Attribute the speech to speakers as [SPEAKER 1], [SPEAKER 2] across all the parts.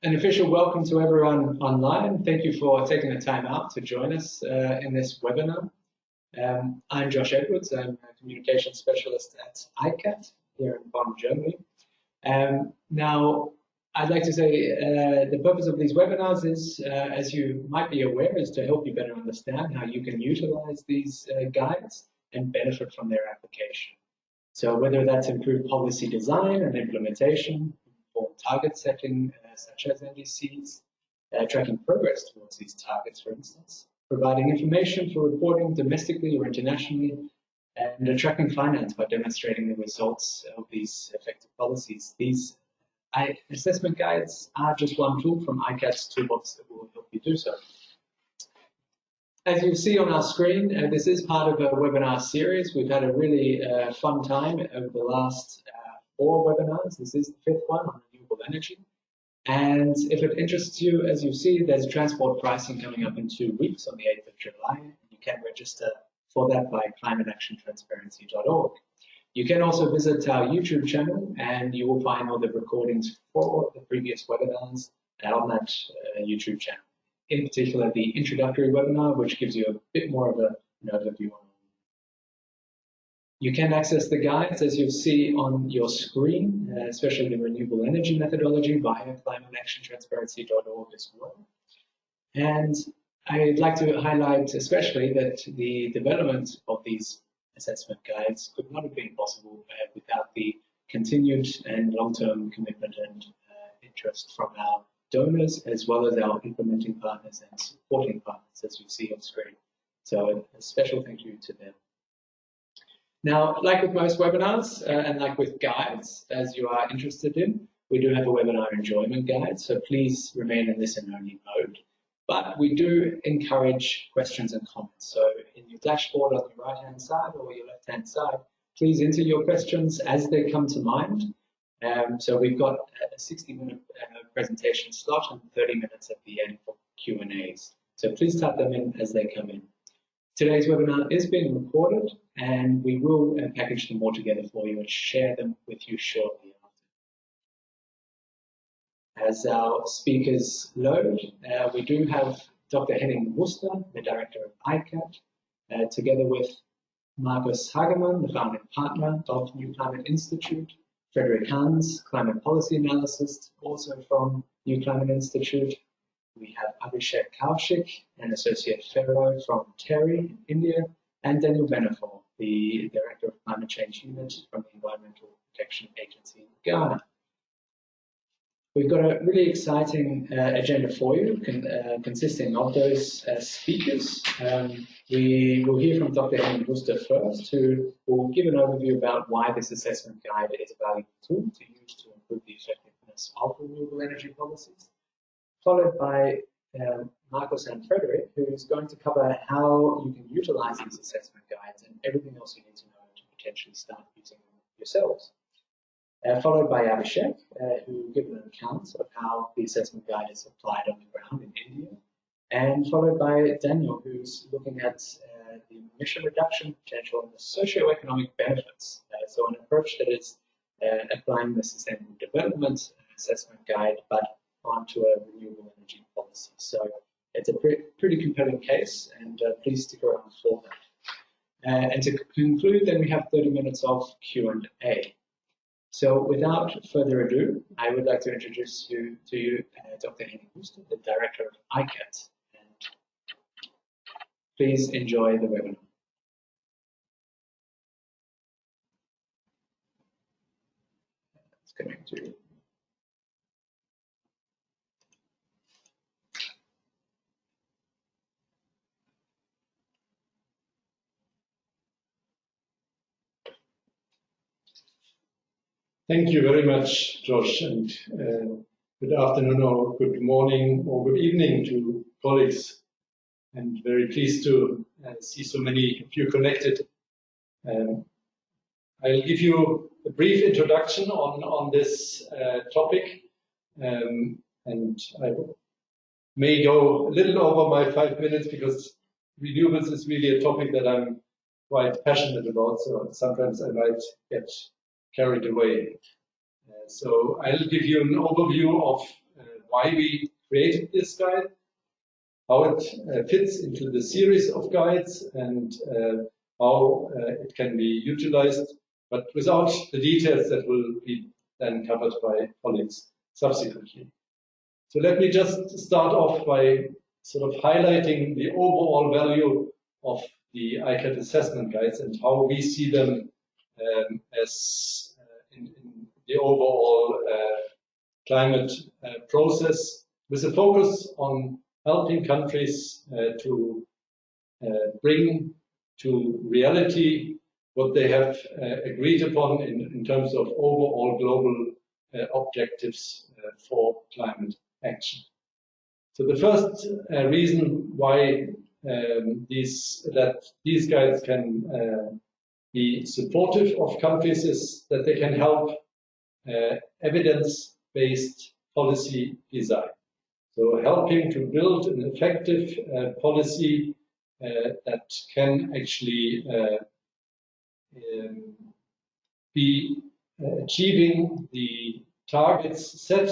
[SPEAKER 1] An official welcome to everyone online. Thank you for taking the time out to join us in this webinar. I'm Josh Edwards. I'm a communications specialist at ICAT here in Bonn, Germany. Now, I'd like to say the purpose of these webinars is, as you might be aware, is to help you better understand how you can utilize these guides and benefit from their application. So whether that's improved policy design and implementation, or target setting, such as NDCs, tracking progress towards these targets, for instance, providing information for reporting domestically or internationally, and attracting finance by demonstrating the results of these effective policies. These assessment guides are just one tool from ICAT's toolbox that will help you do so. As you see on our screen, this is part of a webinar series. We've had a really fun time over the last 4 webinars. This is the 5th one on renewable energy. And if it interests you, as you see, there's transport pricing coming up in 2 weeks on the 8th of July. You can register for that by climateactiontransparency.org. You can also visit our YouTube channel and you will find all the recordings for the previous webinars on that YouTube channel. In particular, the introductory webinar, which gives you a bit more of an overview on. You can access the guides, as you see on your screen, especially the renewable energy methodology via climateactiontransparency.org as well. And I'd like to highlight especially that the development of these assessment guides could not have been possible without the continued and long-term commitment and interest from our donors, as well as our implementing partners and supporting partners, as you see on screen. So a special thank you to them. Now, like with most webinars and like with guides, as you are interested in, we do have a webinar enjoyment guide, so please remain in listen-only mode. But we do encourage questions and comments. So in your dashboard on the right-hand side or your left-hand side, please enter your questions as they come to mind. So we've got a 60-minute presentation slot and 30 minutes at the end for Q&As. So please type them in as they come in. Today's webinar is being recorded and we will package them all together for you and share them with you shortly after. As our speakers load, we do have Dr. Henning Wuester, the director of ICAT, together with Markus, Hagemann, the founding partner of NewClimate Institute, Frederic, climate policy analyst, also from NewClimate Institute. We have Abhishek Kaushik, an associate fellow from TERI in India, and Daniel Benefort, the director of climate change unit from the Environmental Protection Agency in Ghana. We've got a really exciting agenda for you, consisting of those speakers. We will hear from Dr. Henning Wuester first, who will give an overview about why this assessment guide is a valuable tool to use to improve the effectiveness of renewable energy policies, followed by Markus and Frederic, who's going to cover how you can utilize these assessment guides and everything else you need to know to potentially start using them yourselves. Followed by Abhishek, who will give an account of how the assessment guide is applied on the ground in India, and followed by Daniel, who's looking at the emission reduction potential and the socio-economic benefits. So an approach that is applying the sustainable development assessment guide, but onto a renewable energy policy. So it's a pretty compelling case, and please stick around for that. And to conclude, then we have 30 minutes of Q&A. So without further ado, I would like to introduce you to Dr. Henning Wuester, the director of ICAT. And please enjoy the webinar. It's coming to.
[SPEAKER 2] Thank you very much, Josh, and good afternoon or good morning or good evening to colleagues. And very pleased to see so many of you connected. I'll give you a brief introduction on this topic, and I may go a little over my 5 minutes because renewables is really a topic that I'm quite passionate about, so sometimes I might get carried away. So I'll give you an overview of why we created this guide, how it fits into the series of guides, and how it can be utilized, but without the details that will be then covered by colleagues subsequently. So let me just start off by sort of highlighting the overall value of the ICAT assessment guides and how we see them as in the overall climate process, with a focus on helping countries to bring to reality what they have agreed upon in terms of overall global objectives for climate action. So the first reason why these guides can be supportive of countries is that they can help evidence-based policy design. So helping to build an effective policy that can actually be achieving the targets set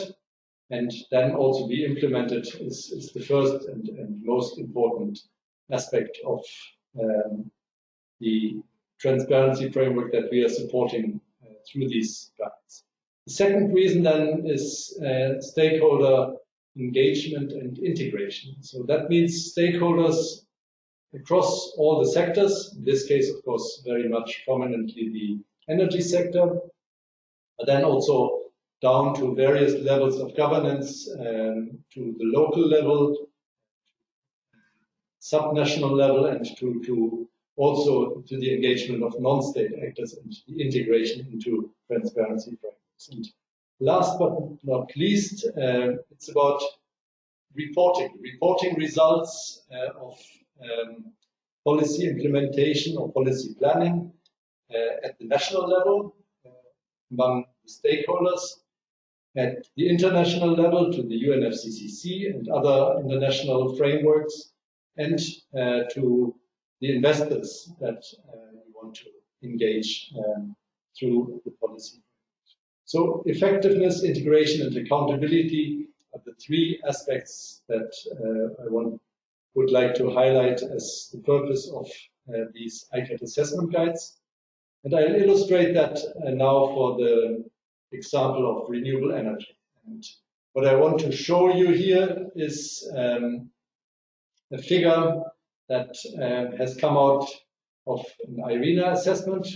[SPEAKER 2] and then also be implemented is the first and most important aspect of the transparency framework that we are supporting through these guides. The second reason then is stakeholder engagement and integration. So that means stakeholders across all the sectors, in this case, of course, very much prominently the energy sector, but then also down to various levels of governance, to the local level, subnational level, and to also to the engagement of non-state actors and the integration into transparency frameworks. And last but not least, it's about reporting results of policy implementation or policy planning at the national level among the stakeholders, at the international level to the UNFCCC and other international frameworks, and to the investors that we want to engage through the policy. So effectiveness, integration, and accountability are the three aspects that I would like to highlight as the purpose of these ICAT assessment guides. And I'll illustrate that now for the example of renewable energy. And what I want to show you here is a figure that has come out of an IRENA assessment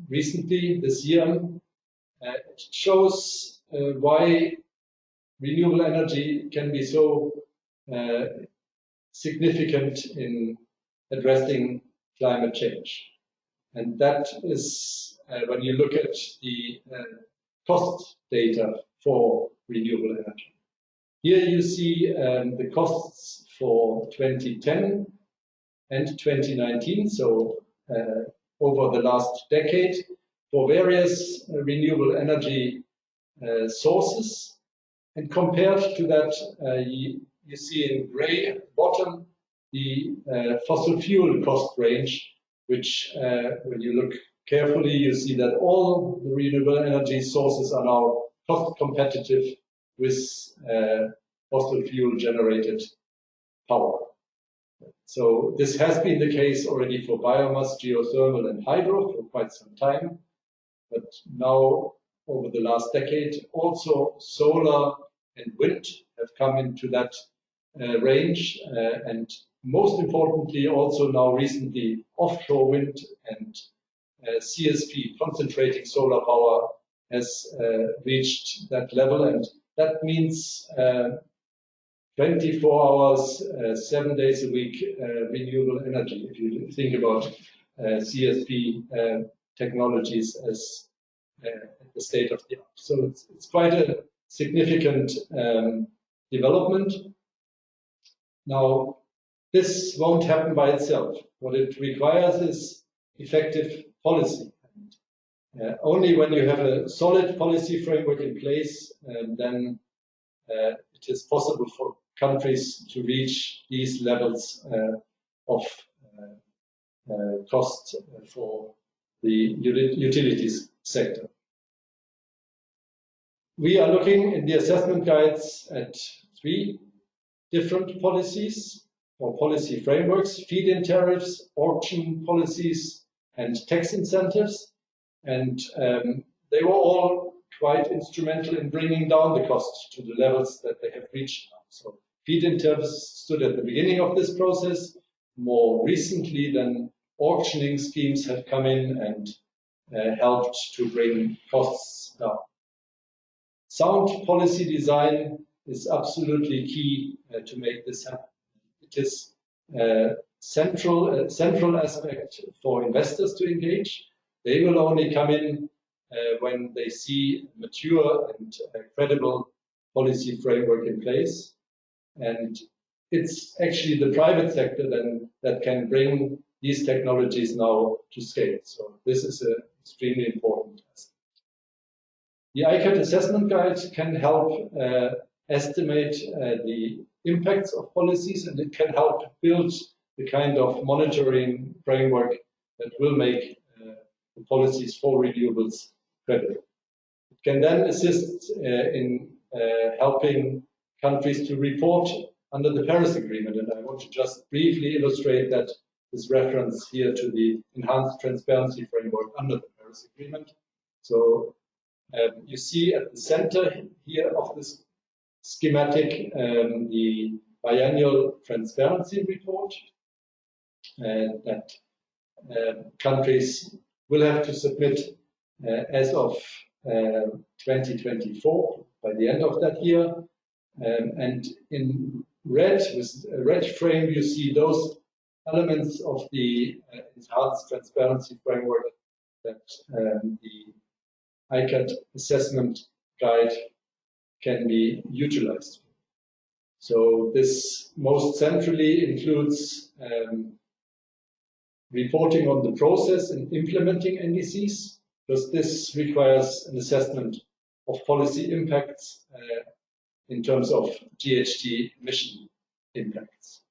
[SPEAKER 2] recently this year. It shows why renewable energy can be so significant in addressing climate change. And that is when you look at the cost data for renewable energy. Here you see the costs for 2010 and 2019, so over the last decade, for various renewable energy sources. And compared to that, you see in gray at the bottom the fossil fuel cost range, which when you look carefully, you see that all the renewable energy sources are now cost competitive with fossil fuel generated power. So this has been the case already for biomass, geothermal, and hydro for quite some time. But now, over the last decade, also solar and wind have come into that range. And most importantly, also now recently, offshore wind and CSP, concentrating solar power, has reached that level. And that means 24 hours, 7 days a week, renewable energy, if you think about CSP technologies as the state of the art. So it's quite a significant development. Now, this won't happen by itself. What it requires is effective policy. Only when you have a solid policy framework in place, then it is possible for countries to reach these levels of cost for the utilities sector. We are looking in the assessment guides at 3 different policies or policy frameworks: feed-in tariffs, auction policies, and tax incentives. And they were all quite instrumental in bringing down the cost to the levels that they have reached now. So feed-in tariffs stood at the beginning of this process. More recently, then auctioning schemes have come in and helped to bring costs down. Sound policy design is absolutely key to make this happen. It is a central aspect for investors to engage. They will only come in when they see a mature and credible policy framework in place. And it's actually the private sector then that can bring these technologies now to scale. So this is an extremely important aspect. The ICAT Assessment Guide can help estimate the impacts of policies, and it can help build the kind of monitoring framework that will make the policies for renewables credible. It can then assist in helping countries to report under the Paris Agreement, and I want to just briefly illustrate that this reference here to the enhanced transparency framework under the Paris Agreement. So you see at the center here of this schematic the biannual transparency report that countries will have to submit as of 2024, by the end of that year. And in red, with a red frame, you see those elements of the enhanced transparency framework that the ICAT assessment guide can be utilized. So this most centrally includes reporting on the process and implementing NDCs, because this requires an assessment of policy impacts in terms of GHG emission impacts.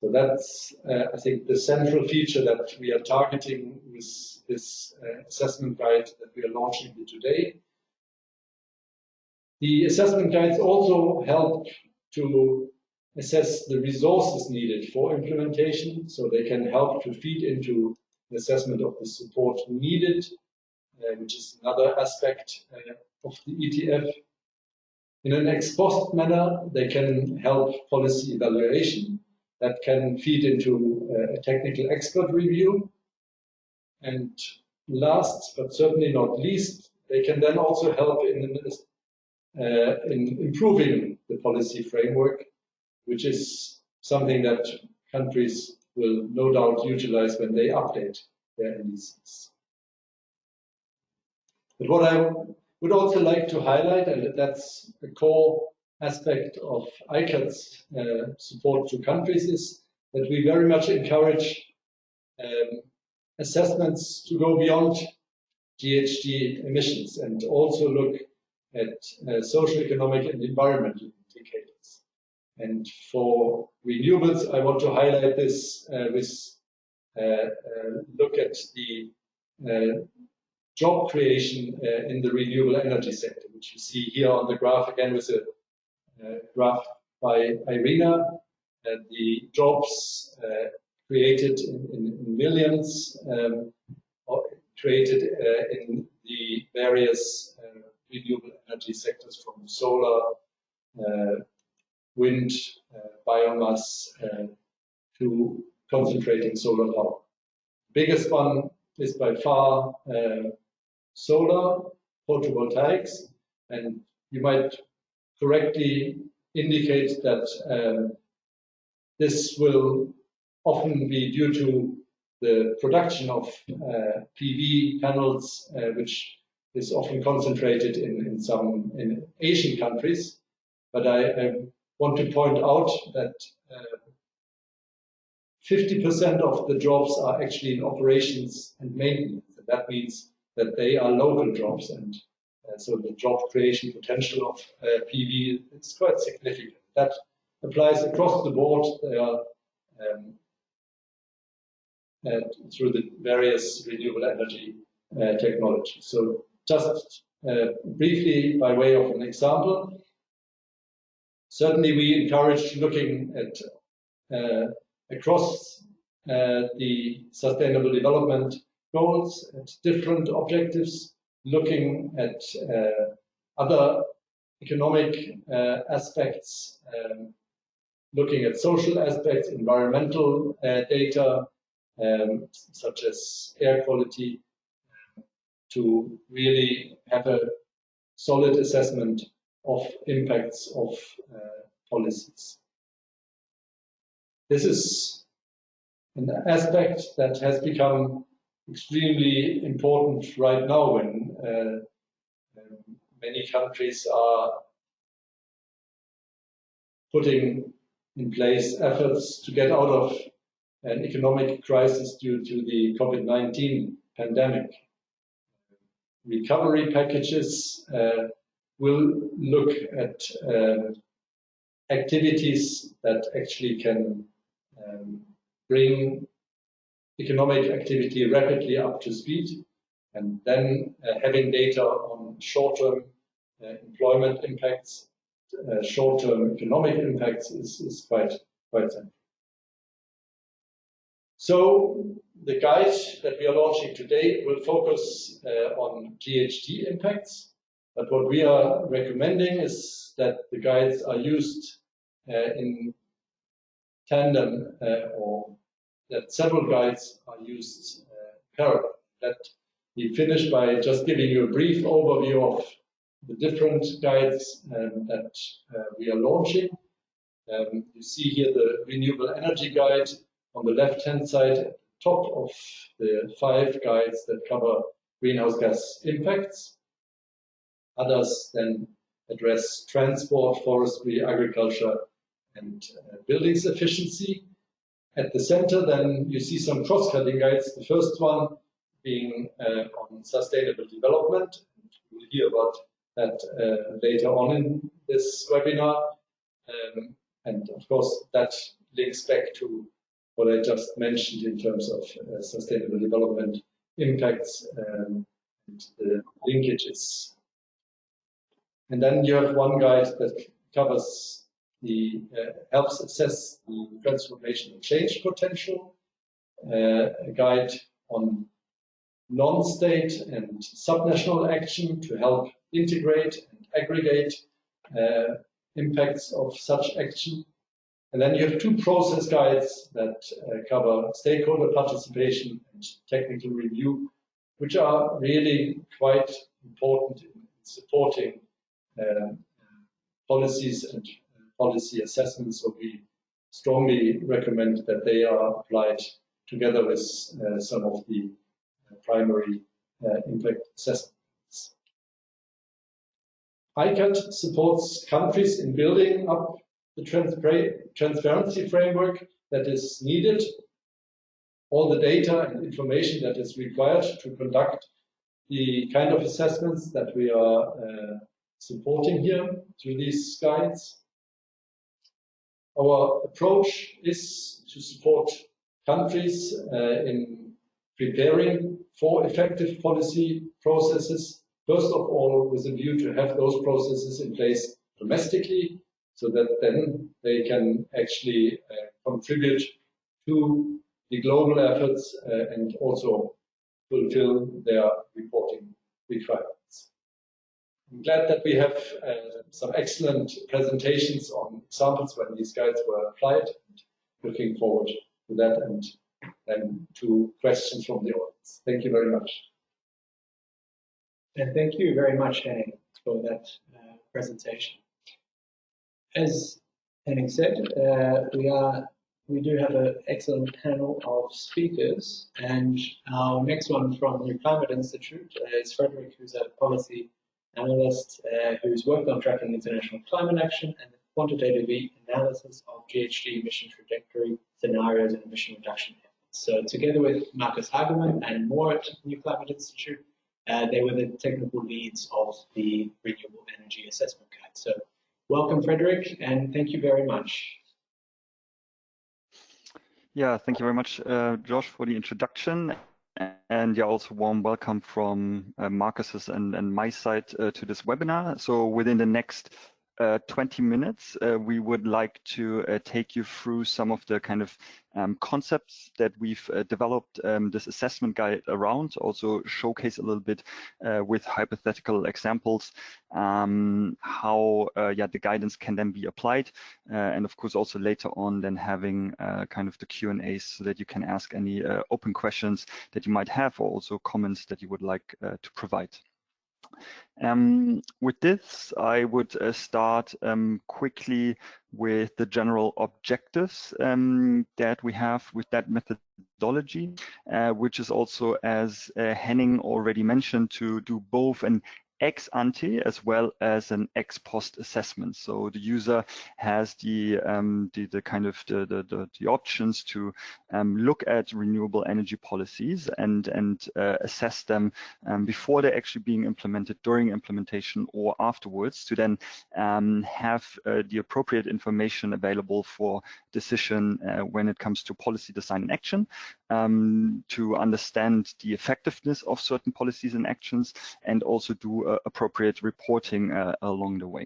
[SPEAKER 2] So that's, I think, the central feature that we are targeting with this assessment guide that we are launching here today. The assessment guides also help to assess the resources needed for implementation, so they can help to feed into the assessment of the support needed, which is another aspect of the ETF. In an ex post manner, they can help policy evaluation that can feed into a technical expert review. And last, but certainly not least, they can then also help in improving the policy framework, which is something that countries will no doubt utilize when they update their NDCs. But what I would also like to highlight, and that's a core aspect of ICAT's support to countries, is that we very much encourage assessments to go beyond GHG emissions and also look at social, economic, and environmental indicators. And for renewables, I want to highlight this with look at the job creation in the renewable energy sector, which you see here on the graph again with a graph by Irina. The jobs created in millions, created in the various renewable energy sectors, from solar, wind, biomass, to concentrating solar power. Biggest one is by far solar photovoltaics, and you might correctly indicate that this will often be due to the production of PV panels, which is often concentrated in some Asian countries. But I want to point out that 50% of the jobs are actually in operations and maintenance. And that means that they are local jobs, and so the job creation potential of PV is quite significant. That applies across the board. They are through the various renewable energy technologies. So just briefly by way of an example. Certainly, we encourage looking at across the Sustainable Development Goals, at different objectives, looking at other economic aspects, looking at social aspects, environmental data, such as air quality, to really have a solid assessment of impacts of policies. This is an aspect that has become extremely important right now when many countries are putting in place efforts to get out of an economic crisis due to the COVID-19 pandemic. Recovery packages will look at activities that actually can bring economic activity rapidly up to speed, and then having data on short-term employment impacts, short-term economic impacts is quite central. So the guide that we are launching today will focus on GHG impacts, but what we are recommending is that the guides are used in tandem, or that several guides are used parallel. Let me finish by just giving you a brief overview of the different guides that we are launching. You see here the Renewable Energy Guide on the left-hand side, at the top of the 5 guides that cover greenhouse gas impacts. Others then address transport, forestry, agriculture, and buildings efficiency. At the center, then you see some cross-cutting guides. The first one being on sustainable development. We'll hear about that later on in this webinar. And of course, that links back to what I just mentioned in terms of sustainable development impacts and the linkages. And then you have one guide that covers helps assess the transformation and change potential, a guide on non-state and subnational action to help integrate and aggregate impacts of such action. And then you have 2 process guides that cover stakeholder participation and technical review, which are really quite important in supporting policies and policy assessments. So we strongly recommend that they are applied together with some of the primary impact assessments. ICAT supports countries in building up the transparency framework that is needed, all the data and information that is required to conduct the kind of assessments that we are supporting here through these guides. Our approach is to support countries in preparing for effective policy processes, first of all with a view to have those processes in place domestically, so that then they can actually contribute to the global efforts and also fulfill their reporting requirements. I'm glad that we have some excellent presentations on examples when these guides were applied, and looking forward to that and then to questions from the audience. Thank you very much.
[SPEAKER 1] And thank you very much, Henning, for that presentation. As Henning said, we do have an excellent panel of speakers, and our next one from the NewClimate Institute is Frederic, who's a policy analyst who's worked on tracking international climate action and the quantitative analysis of GHG emission trajectory scenarios and emission reduction efforts. So together with Markus Hagemann and more at NewClimate Institute, they were the technical leads of the Renewable Energy Assessment Guide. So welcome, Frederic, and thank you very much.
[SPEAKER 3] Yeah, thank you very much, Josh, for the introduction. And yeah, also warm welcome from Markus's and my side to this webinar. So within the next 20 minutes, we would like to take you through some of the kind of concepts that we've developed this assessment guide around, also showcase a little bit with hypothetical examples how the guidance can then be applied, and of course also later on then having kind of the Q&As so that you can ask any open questions that you might have, or also comments that you would like to provide. With this, I would start quickly with the general objectives that we have with that methodology, which is also, as Henning already mentioned, to do both an ex ante as well as an ex post assessment. So the user has the options to look at renewable energy policies and assess them before they're actually being implemented, during implementation, or afterwards, to then have the appropriate information available for decision when it comes to policy design and action, to understand the effectiveness of certain policies and actions, and also do appropriate reporting along the way.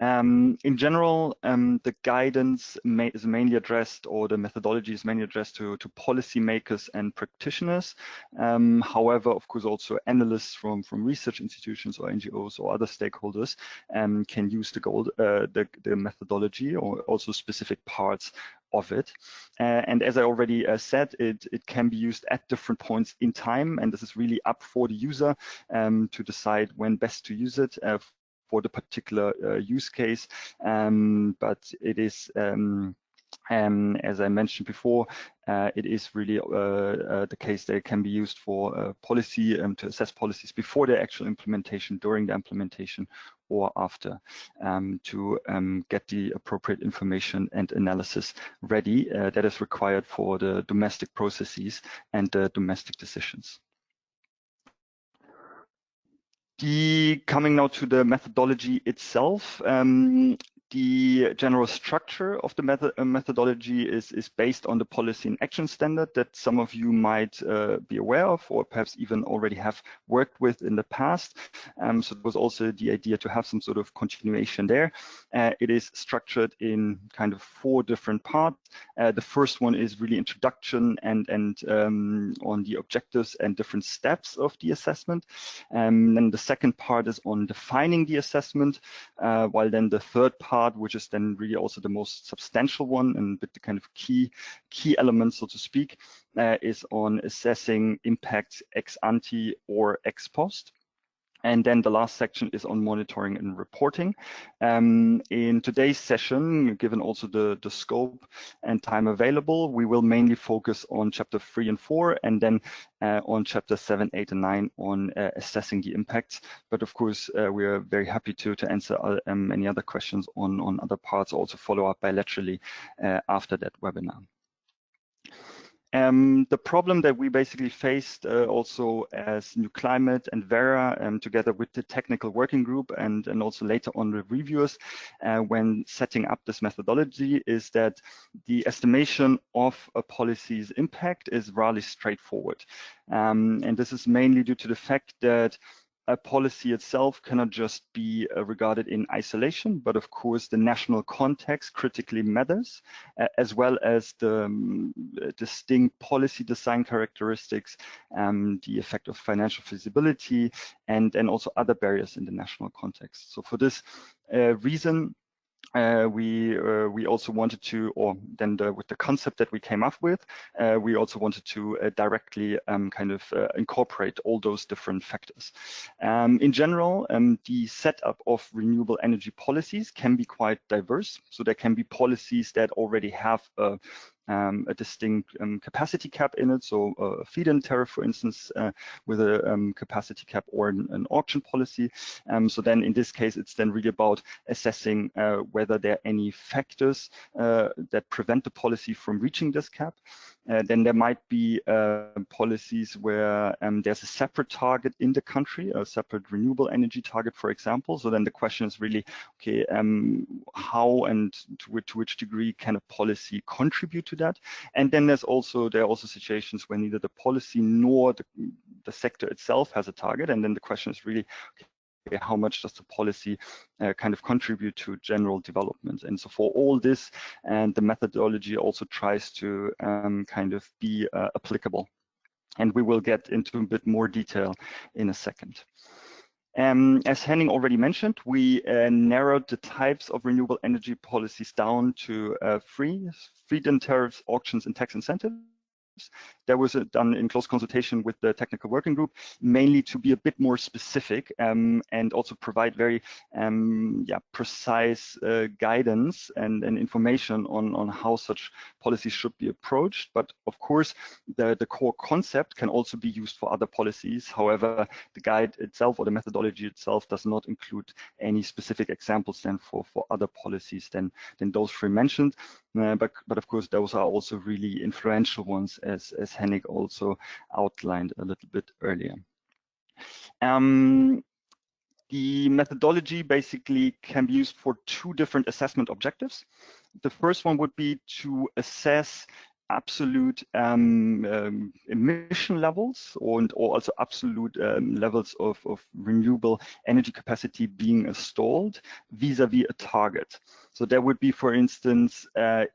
[SPEAKER 3] In general, the guidance is mainly addressed, or the methodology is mainly addressed to policymakers and practitioners. However, of course, also analysts from research institutions or NGOs or other stakeholders can use the methodology, or also specific parts of it. And as I already said, it can be used at different points in time, and this is really up for the user to decide when best to use it for the particular use case. But it is, as I mentioned before, it is really the case that it can be used for policy, to assess policies before the actual implementation, during the implementation, or after, to get the appropriate information and analysis ready that is required for the domestic processes and the domestic decisions. Coming now to the methodology itself, the general structure of the methodology is based on the policy and action standard that some of you might be aware of, or perhaps even already have worked with in the past. So it was also the idea to have some sort of continuation there. It is structured in kind of 4 different parts. The first one is really introduction and on the objectives and different steps of the assessment. Then the second part is on defining the assessment, while then the third part, which is then really also the most substantial one and with the kind of key elements, so to speak, is on assessing impacts ex ante or ex post. And then the last section is on monitoring and reporting. In today's session, given also the scope and time available, we will mainly focus on chapter 3 and 4, and then on chapter 7, 8, and 9 on assessing the impacts. But of course, we are very happy to answer any other questions on other parts, also follow up bilaterally after that webinar. The problem that we basically faced also as NewClimate and Vera, together with the technical working group and also later on the reviewers, when setting up this methodology, is that the estimation of a policy's impact is rather straightforward. And this is mainly due to the fact that a policy itself cannot just be regarded in isolation, but of course the national context critically matters, as well as the distinct policy design characteristics, the effect of financial feasibility, and also other barriers in the national context. So for this reason, we also wanted to, or then with the concept that we came up with, we also wanted to directly incorporate all those different factors. In general, the setup of renewable energy policies can be quite diverse. So there can be policies that already have a distinct capacity cap in it, so a feed-in tariff, for instance, with a capacity cap, or an auction policy. So then in this case, it's then really about assessing whether there are any factors that prevent the policy from reaching this cap. Then there might be policies where there's a separate target in the country, a separate renewable energy target, for example. So then the question is really, okay, how and to which degree can a policy contribute to that? And then there are also situations where neither the policy nor the sector itself has a target. And then the question is really, okay, how much does the policy kind of contribute to general development? And so for all this, and the methodology also tries to kind of be applicable. And we will get into a bit more detail in a second. As Henning already mentioned, we narrowed the types of renewable energy policies down to feed-in tariffs, auctions, and tax incentives. That was done in close consultation with the technical working group, mainly to be a bit more specific and also provide very precise guidance and information on how such policies should be approached. But of course, the core concept can also be used for other policies. However, the guide itself or the methodology itself does not include any specific examples then for other policies than those three mentioned. But of course, those are also really influential ones, as Henning also outlined a little bit earlier. The methodology basically can be used for two different assessment objectives. The first one would be to assess absolute emission levels or also absolute levels of renewable energy capacity being installed vis-a-vis a target. So there would be, for instance,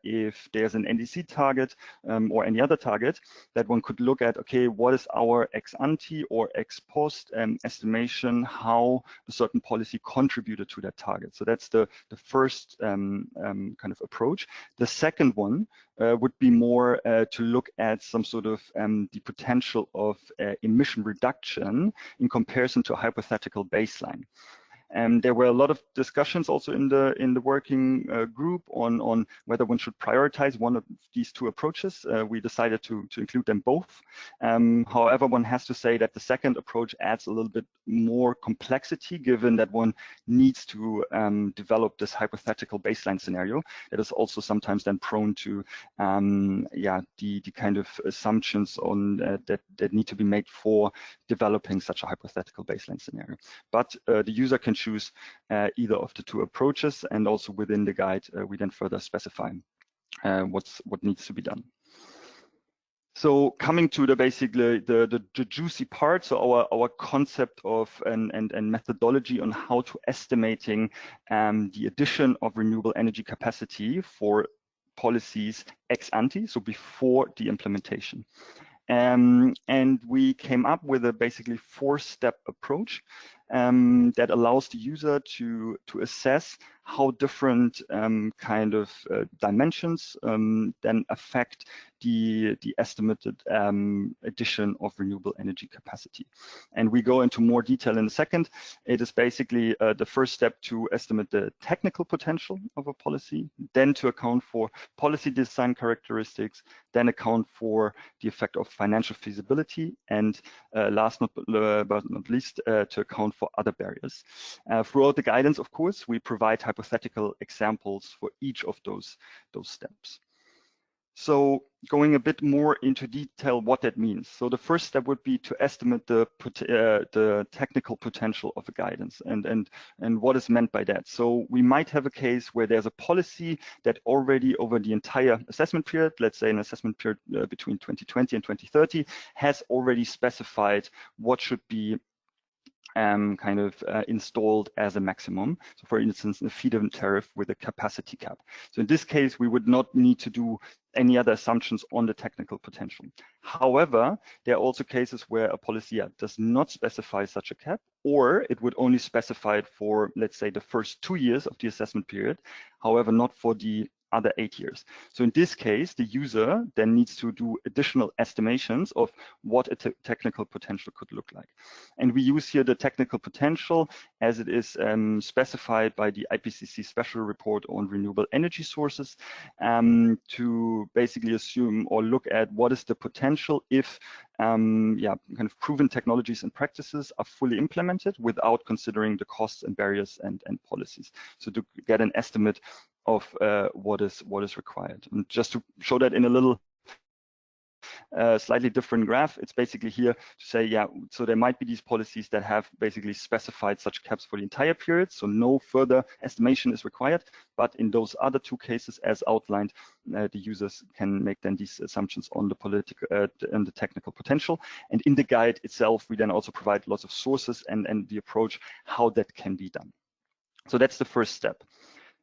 [SPEAKER 3] if there's an NDC target or any other target, that one could look at, okay, what is our ex ante or ex post estimation, how a certain policy contributed to that target. So that's the first kind of approach. The second one would be more to look at some sort of the potential of emission reduction in comparison to a hypothetical baseline. There were a lot of discussions also in the working group on whether one should prioritize one of these two approaches. We decided to include them both. However, one has to say that the second approach adds a little bit more complexity, given that one needs to develop this hypothetical baseline scenario that is also sometimes then prone to the kind of assumptions on that need to be made for developing such a hypothetical baseline scenario. But the user can choose either of the two approaches, and also within the guide we then further specify what needs to be done. So coming to basically the juicy part, so our concept of and methodology on how to estimating the addition of renewable energy capacity for policies ex ante, so before the implementation. And we came up with a basically four-step approach that allows the user to assess how different kind of dimensions then affect the estimated addition of renewable energy capacity. And we go into more detail in a second. It is basically the first step to estimate the technical potential of a policy, then to account for policy design characteristics, then account for the effect of financial feasibility, and last but not least, to account for other barriers. Throughout the guidance, of course, we provide hypothetical examples for each of those steps. So going a bit more into detail what that means. So the first step would be to estimate the technical potential of a guidance and what is meant by that. So we might have a case where there's a policy that already over the entire assessment period, let's say an assessment period between 2020 and 2030, has already specified what should be kind of installed as a maximum. So for instance, a feed-in tariff with a capacity cap. So in this case, we would not need to do any other assumptions on the technical potential. However, there are also cases where a policy does not specify such a cap, or it would only specify it for, let's say, the first 2 years of the assessment period, however, not for the other 8 years. So in this case, the user then needs to do additional estimations of what a technical potential could look like. And we use here the technical potential as it is specified by the IPCC special report on renewable energy sources to basically assume or look at what is the potential if kind of proven technologies and practices are fully implemented without considering the costs and barriers and policies. So to get an estimate of what is required. And just to show that in a little slightly different graph. It's basically here to say, yeah, so there might be these policies that have basically specified such caps for the entire period, so no further estimation is required. But in those other two cases, as outlined, the users can make then these assumptions on the political and the technical potential. And in the guide itself, we then also provide lots of sources and the approach how that can be done. So that's the first step.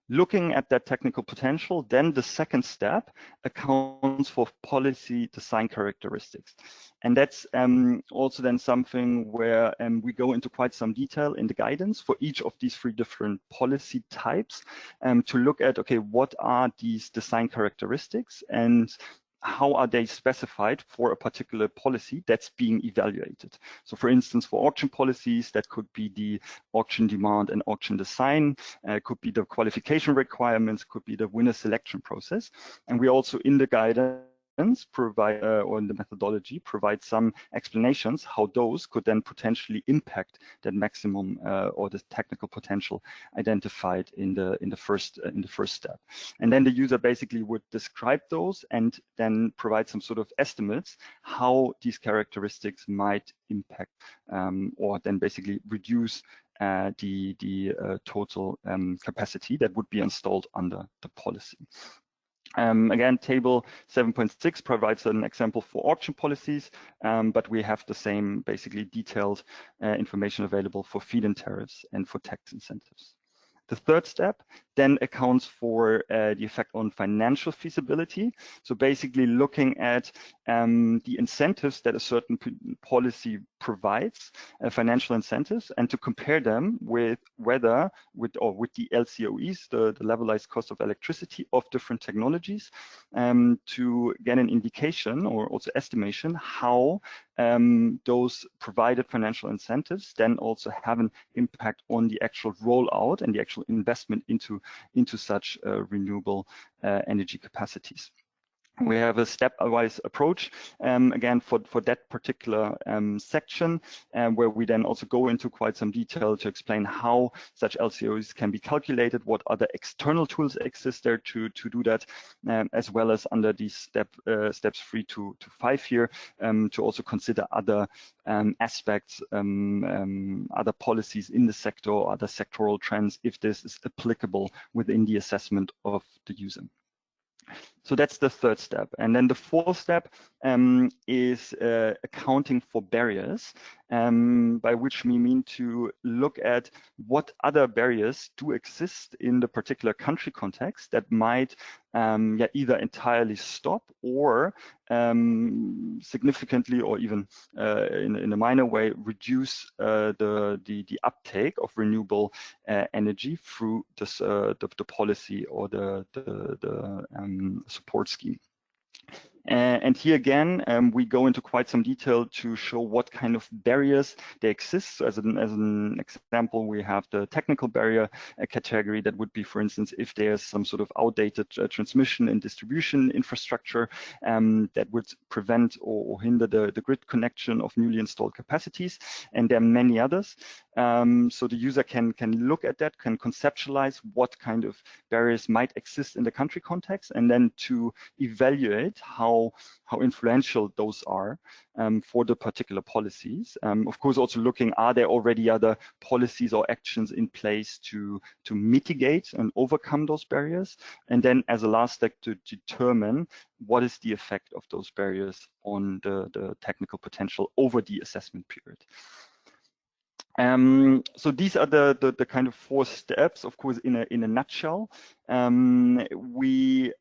[SPEAKER 3] Looking at that technical potential, then the second step accounts for policy design characteristics. And that's also then something where we go into quite some detail in the guidance for each of these three different policy types to look at, okay, what are these design characteristics and how are they specified for a particular policy that's being evaluated. So for instance, for auction policies, that could be the auction demand and auction design, could be the qualification requirements, could be the winner selection process. And we also in the guidance provide, or in the methodology, provide some explanations how those could then potentially impact that maximum or the technical potential identified in the first step. And then the user basically would describe those and then provide some sort of estimates how these characteristics might impact or then basically reduce the total capacity that would be installed under the policy. Again, table 7.6 provides an example for auction policies, but we have the same basically detailed information available for feed-in tariffs and for tax incentives. The third step then accounts for the effect on financial feasibility. So basically looking at the incentives that a certain policy provides, financial incentives, and to compare them with with the LCOEs, the levelized cost of electricity of different technologies, to get an indication or also estimation how those provided financial incentives then also have an impact on the actual rollout and the actual investment into such renewable energy capacities. We have a stepwise approach, again, for that particular section, where we then also go into quite some detail to explain how such LCOEs can be calculated, what other external tools exist there to do that, as well as under these steps 3 to 5 here, to also consider other aspects, other policies in the sector, or other sectoral trends, if this is applicable within the assessment of the user. So that's the third step. And then the fourth step is accounting for barriers, by which we mean to look at what other barriers do exist in the particular country context that might either entirely stop or significantly, or even in a minor way, reduce the uptake of renewable energy through this, the policy or the support scheme. And here again, we go into quite some detail to show what kind of barriers they exist. So as an example, we have the technical barrier category. That would be, for instance, if there's some sort of outdated transmission and distribution infrastructure that would prevent or hinder the grid connection of newly installed capacities. And there are many others. So the user can look at that, can conceptualize what kind of barriers might exist in the country context, and then to evaluate how influential those are for the particular policies. Of course, also looking, are there already other policies or actions in place to mitigate and overcome those barriers? And then as a last step, to determine what is the effect of those barriers on the technical potential over the assessment period. So these are the kind of 4 steps, of course, in a nutshell. We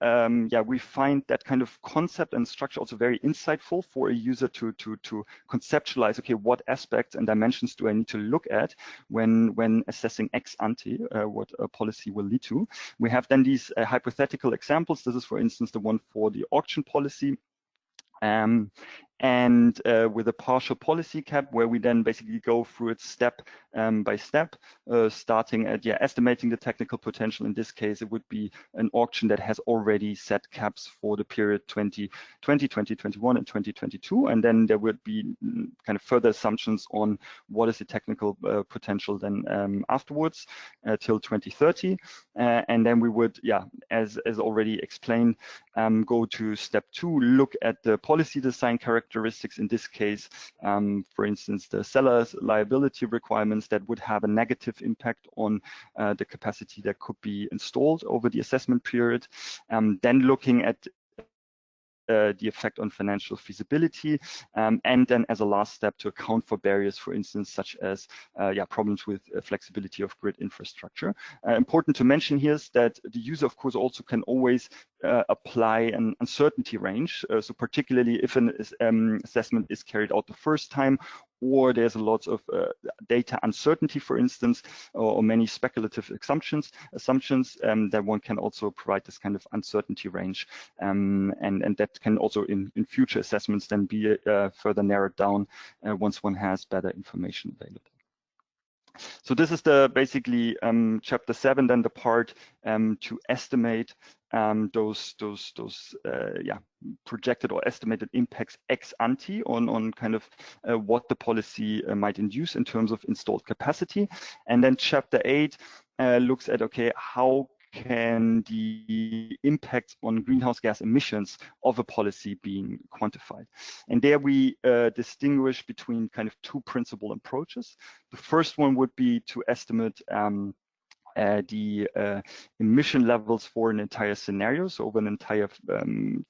[SPEAKER 3] find that kind of concept and structure also very insightful for a user to conceptualize, okay, what aspects and dimensions do I need to look at when assessing ex ante what a policy will lead to. We have then these hypothetical examples. This is, for instance, the one for the auction policy. and with a partial policy cap, where we then basically go through it step by step, starting at estimating the technical potential. In this case, it would be an auction that has already set caps for the period 2020, 2021, and 2022, and then there would be kind of further assumptions on what is the technical potential then afterwards till 2030, and then we would, as already explained, go to step 2, look at the policy design characteristics. In this case, for instance, the seller's liability requirements that would have a negative impact on the capacity that could be installed over the assessment period. Then looking at the effect on financial feasibility, and then as a last step to account for barriers, for instance, such as problems with flexibility of grid infrastructure. Important to mention here is that the user, of course, also can always apply an uncertainty range. So particularly if an assessment is carried out the first time, or there's a lot of data uncertainty, for instance, or many speculative assumptions, that one can also provide this kind of uncertainty range, and that can also in future assessments then be further narrowed down once one has better information available. So this is the basically chapter 7, then the part to estimate those projected or estimated impacts ex ante on kind of what the policy might induce in terms of installed capacity. And then chapter 8 looks at, okay, how can the impacts on greenhouse gas emissions of a policy being quantified? And there we distinguish between kind of 2 principal approaches. The first one would be to estimate the emission levels for an entire scenario, so over an entire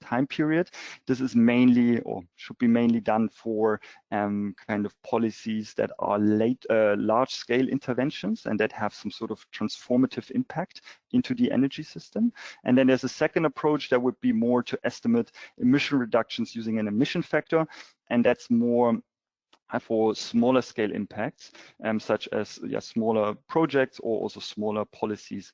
[SPEAKER 3] time period. This is mainly, or should be mainly, done for kind of policies that are large-scale interventions and that have some sort of transformative impact into the energy system. And then there's a second approach that would be more to estimate emission reductions using an emission factor, and that's more for smaller scale impacts, such as smaller projects or also smaller policies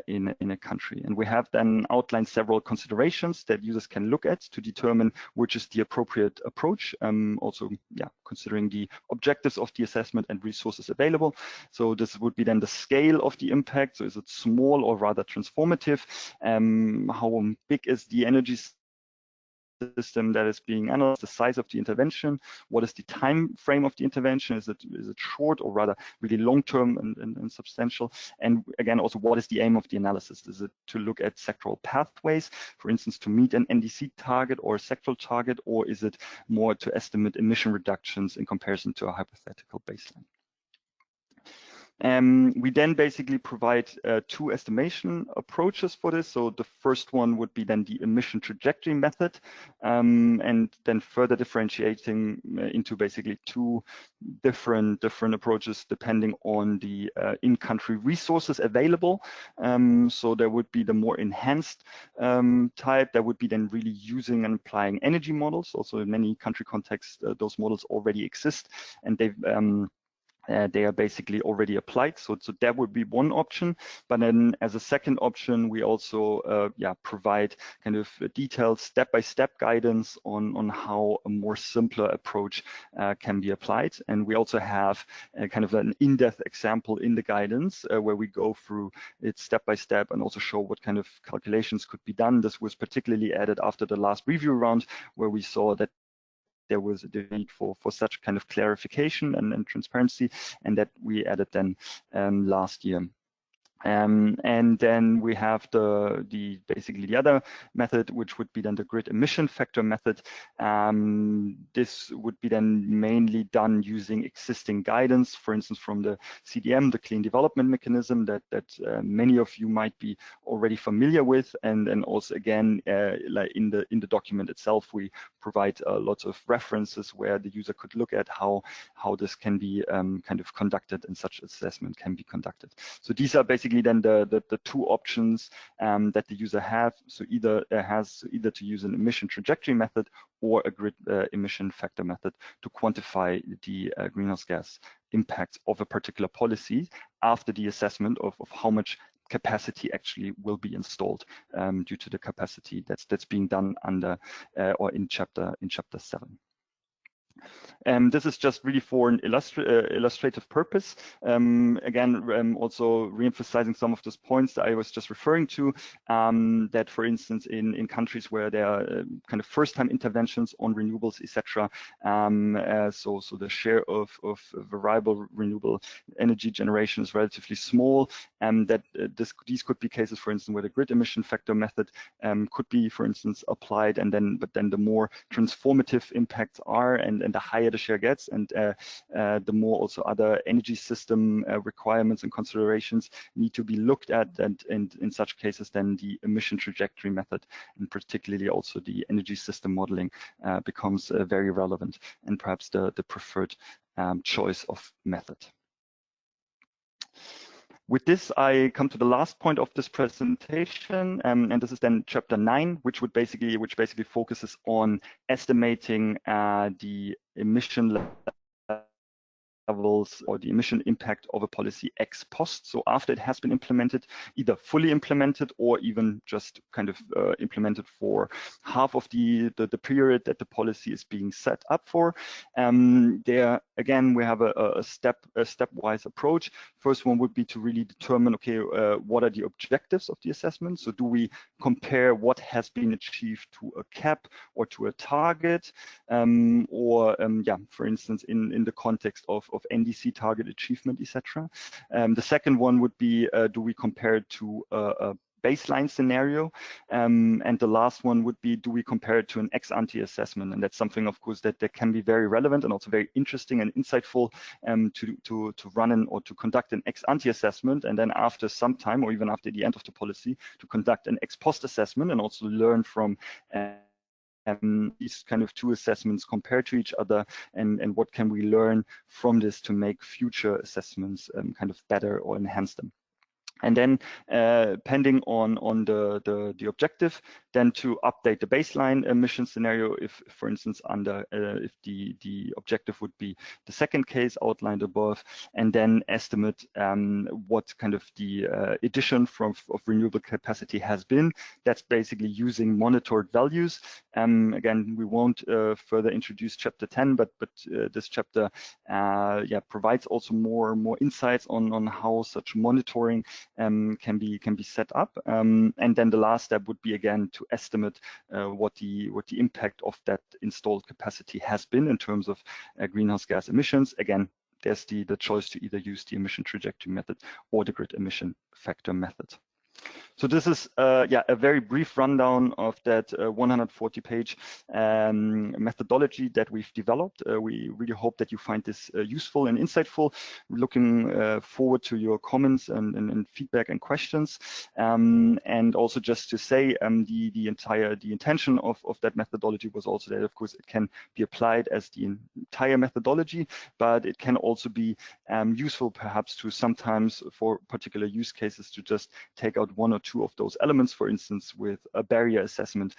[SPEAKER 3] in a country. And we have then outlined several considerations that users can look at to determine which is the appropriate approach, also considering the objectives of the assessment and resources available. So this would be then the scale of the impact. So is it small or rather transformative? How big is the energy system that is being analyzed, the size of the intervention, what is the time frame of the intervention, is it short or rather really long-term and substantial, and again also what is the aim of the analysis? Is it to look at sectoral pathways, for instance, to meet an NDC target or a sectoral target, or is it more to estimate emission reductions in comparison to a hypothetical baseline? We then basically provide 2 estimation approaches for this. So the first one would be then the emission trajectory method, and then further differentiating into basically 2 different approaches depending on the in-country resources available. So there would be the more enhanced type that would be then really using and applying energy models. Also in many country contexts, those models already exist, and they are basically already applied. So that would be one option. But then as a second option, we also provide kind of detailed step-by-step guidance on how a more simpler approach can be applied. And we also have kind of an in-depth example in the guidance where we go through it step-by-step and also show what kind of calculations could be done. This was particularly added after the last review round, where we saw that there was a need for such kind of clarification and transparency, and that we added then last year. And then we have basically the other method, which would be then the grid emission factor method. This would be then mainly done using existing guidance, for instance, from the CDM, the Clean Development Mechanism, that many of you might be already familiar with. And also again, like in the document itself, we provide lots of references where the user could look at how this can be kind of conducted, and such assessment can be conducted. So these are basically then the 2 options that the user have. So either to use an emission trajectory method or a grid emission factor method to quantify the greenhouse gas impacts of a particular policy after the assessment of how much capacity actually will be installed due to the capacity that's being done under or in chapter 7. This is just really for an illustrative purpose. Again, also re-emphasizing some of those points that I was just referring to, that for instance, in countries where there are kind of first-time interventions on renewables, etc., so the share of variable renewable energy generation is relatively small, that these could be cases, for instance, where the grid emission factor method could be, for instance, applied, but then the more transformative impacts are, and the higher the share gets, and the more also other energy system requirements and considerations need to be looked at, and in such cases then the emission trajectory method, and particularly also the energy system modeling, becomes very relevant and perhaps the preferred choice of method. With this, I come to the last point of this presentation, and this is then chapter 9, which basically focuses on estimating the emission levels or the emission impact of a policy ex post. So after it has been implemented, either fully implemented or even just kind of implemented for half of the period that the policy is being set up for. There again, we have a stepwise approach. First one would be to really determine, okay, what are the objectives of the assessment? So do we compare what has been achieved to a cap or to a target, for instance, in the context of NDC target achievement, etc. The second one would be, do we compare it to a baseline scenario? And the last one would be, do we compare it to an ex-ante assessment? And that's something, of course, that can be very relevant and also very interesting and insightful to run or to conduct an ex-ante assessment, and then after some time, or even after the end of the policy, to conduct an ex-post assessment and also learn from these kind of two assessments compared to each other, and what can we learn from this to make future assessments kind of better or enhance them. And then depending on the objective, then to update the baseline emission scenario if, for instance, if the objective would be the second case outlined above, and then estimate what kind of the addition of renewable capacity has been. That's basically using monitored values. Again, we won't further introduce chapter 10, but this chapter provides also more insights on how such monitoring can be set up, and then the last step would be again to estimate what the impact of that installed capacity has been in terms of greenhouse gas emissions. Again, there's the choice to either use the emission trajectory method or the grid emission factor method. So this is a very brief rundown of that 140-page methodology that we've developed. We really hope that you find this useful and insightful. We're looking forward to your comments and feedback and questions. And also just to say, the intention of that methodology was also that, of course, it can be applied as the entire methodology, but it can also be useful perhaps to sometimes for particular use cases to just take out one or two of those elements, for instance, with a barrier assessment,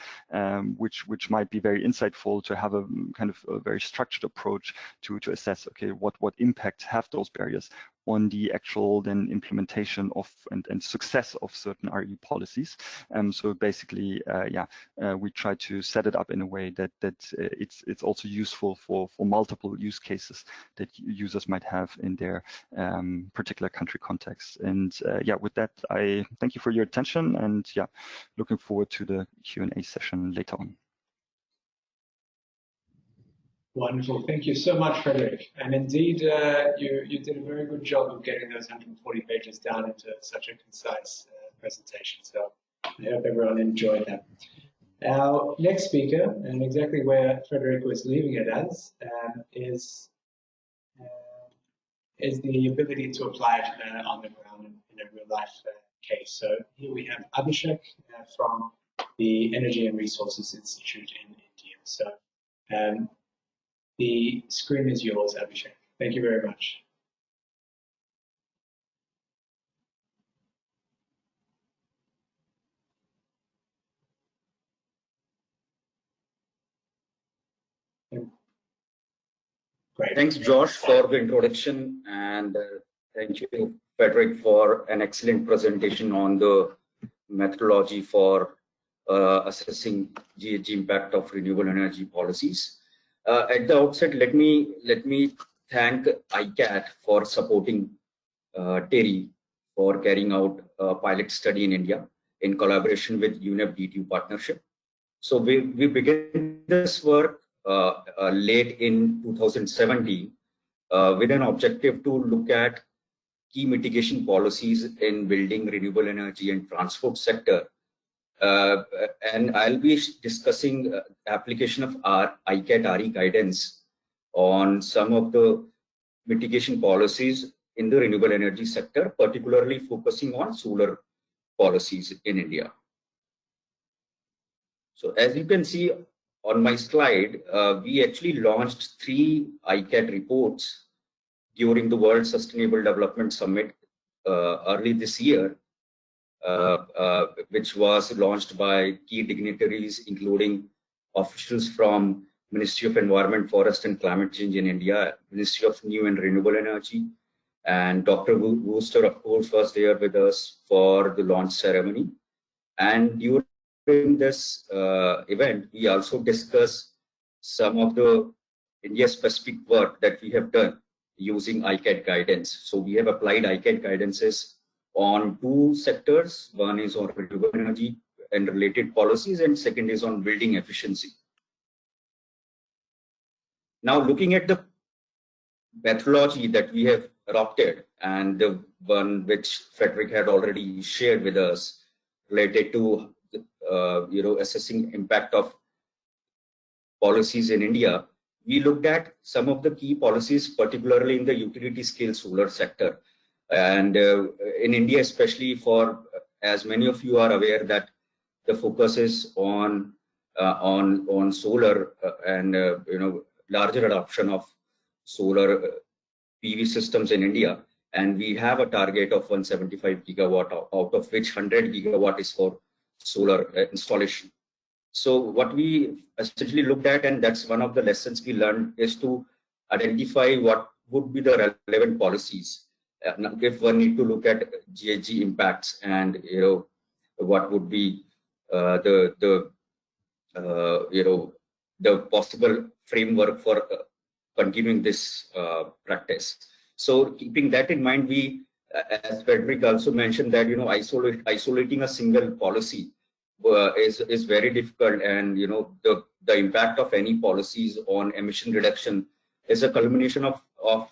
[SPEAKER 3] which might be very insightful to have a kind of a very structured approach to assess, okay, what impact have those barriers on the actual then implementation of and success of certain RE policies. So basically, we try to set it up in a way that it's also useful for multiple use cases that users might have in their particular country context. And with that, I thank you for your attention, and looking forward to the Q&A session later on.
[SPEAKER 1] Wonderful. Thank you so much, Frederic. And indeed, you did a very good job of getting those 140 pages down into such a concise presentation. So I hope everyone enjoyed that. Our next speaker, and exactly where Frederic was leaving it as, is the ability to apply it on the ground in a real-life case. So here we have Abhishek from the Energy and Resources Institute in India. So the screen is yours, Abhishek. Thank you very much.
[SPEAKER 4] Great. Thanks, Josh, for the introduction, and Thank you, Frederic, for an excellent presentation on the methodology for assessing GHG impact of renewable energy policies. At the outset, let me thank ICAT for supporting TERI for carrying out a pilot study in India in collaboration with UNEP DTU partnership. So we began this work late in 2017 with an objective to look at key mitigation policies in building renewable energy and transport sector. And I'll be discussing application of our ICAT RE guidance on some of the mitigation policies in the renewable energy sector, particularly focusing on solar policies in India. So as you can see on my slide, we actually launched 3 ICAT reports during the World Sustainable Development Summit early this year, which was launched by key dignitaries, including officials from Ministry of Environment, Forest and Climate Change in India, Ministry of New and Renewable Energy, and Dr. Wuester, of course, was there with us for the launch ceremony. And during this event, we also discussed some of the India-specific work that we have done using ICAT guidance. So we have applied ICAT guidances on 2 sectors. One is on renewable energy and related policies, and second is on building efficiency. Now, looking at the methodology that we have adopted, and the one which Frederic had already shared with us related to assessing impact of policies in India, we looked at some of the key policies, particularly in the utility scale solar sector. And in India, especially, for as many of you are aware that the focus is on solar and larger adoption of solar PV systems in India. And we have a target of 175 gigawatt, out of which 100 gigawatt is for solar installation. So what we essentially looked at, and that's one of the lessons we learned, is to identify what would be the relevant policies. If one need to look at GHG impacts, and what would be the possible framework for continuing this practice. So keeping that in mind, we, as Frederic also mentioned, that isolating a single policy is very difficult, and the impact of any policies on emission reduction is a culmination of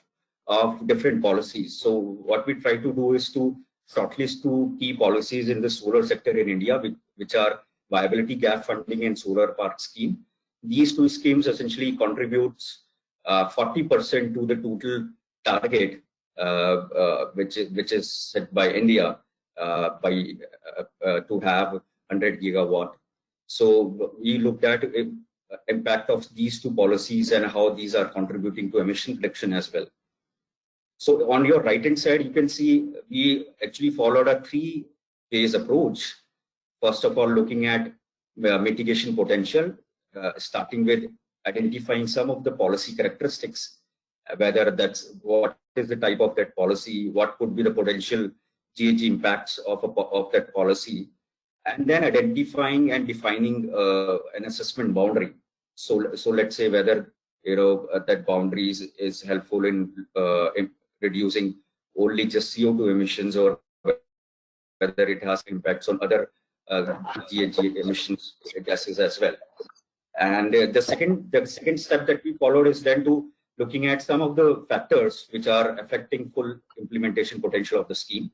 [SPEAKER 4] different policies. So what we try to do is to shortlist 2 key policies in the solar sector in India, which are viability gap funding and solar park scheme. These 2 schemes essentially contributes 40% to the total target which is set by India to have 100 gigawatt. So we looked at impact of these 2 policies and how these are contributing to emission reduction as well. So on your right hand side, you can see we actually followed a 3-phase approach. First of all, looking at mitigation potential, starting with identifying some of the policy characteristics, whether that's what is the type of that policy, what could be the potential GHG impacts of that policy, and then identifying and defining an assessment boundary. So let's say whether that boundary is helpful in reducing only just CO2 emissions, or whether it has impacts on other GHG emissions gases as well. And the second step that we followed is then to looking at some of the factors which are affecting full implementation potential of the scheme.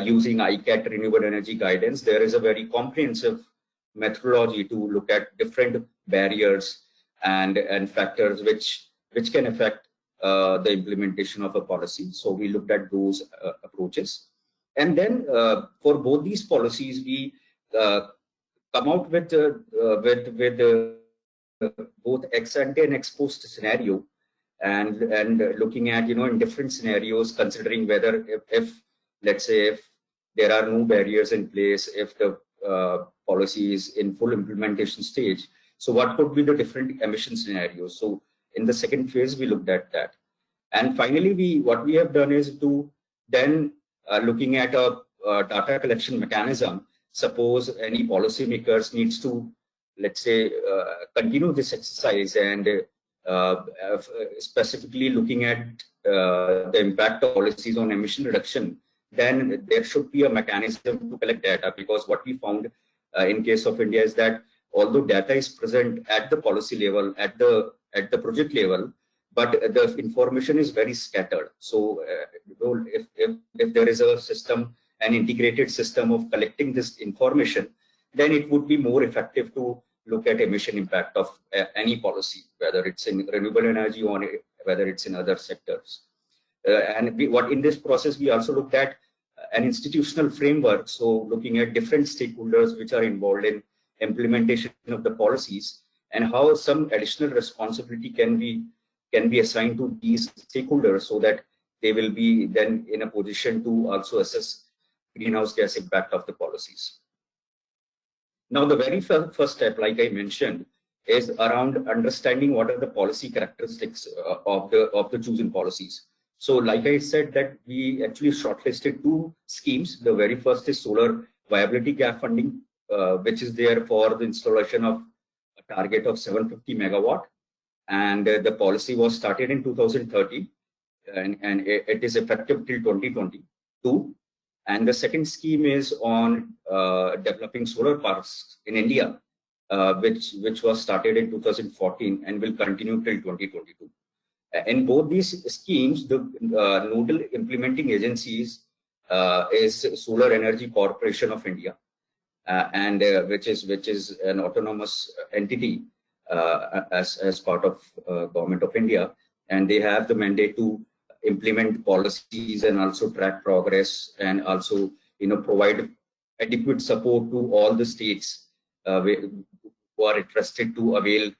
[SPEAKER 4] Using ICAT renewable energy guidance, there is a very comprehensive methodology to look at different barriers and factors which can affect the implementation of a policy. So we looked at those approaches, and then for both these policies, we come out with both ex ante and ex post scenario, and looking at in different scenarios, considering whether if let's say if there are no barriers in place, if the policy is in full implementation stage, so what could be the different emission scenarios. So in the second phase, we looked at that. And finally, what we have done is to then looking at a data collection mechanism, suppose any policymakers needs to, let's say, continue this exercise and specifically looking at the impact of policies on emission reduction, then there should be a mechanism to collect data, because what we found in case of India is that although data is present at the policy level, at the project level, but the information is very scattered. So if there is a system, an integrated system of collecting this information, then it would be more effective to look at emission impact of any policy, whether it's in renewable energy or whether it's in other sectors. What in this process we also looked at an institutional framework, so looking at different stakeholders which are involved in implementation of the policies, and how some additional responsibility can be assigned to these stakeholders, so that they will be then in a position to also assess greenhouse gas impact of the policies. Now, the very first step, like I mentioned, is around understanding what are the policy characteristics of the chosen policies. So, like I said, that we actually shortlisted two schemes. The very first is solar viability gap funding, which is there for the installation of a target of 750 megawatt, and the policy was started in 2013, and it is effective till 2022. And the second scheme is on developing solar parks in India, which was started in 2014 and will continue till 2022. In both these schemes, the nodal implementing agencies is Solar Energy Corporation of India, and which is an autonomous entity as part of Government of India, and they have the mandate to implement policies and also track progress, and also provide adequate support to all the states who are interested to avail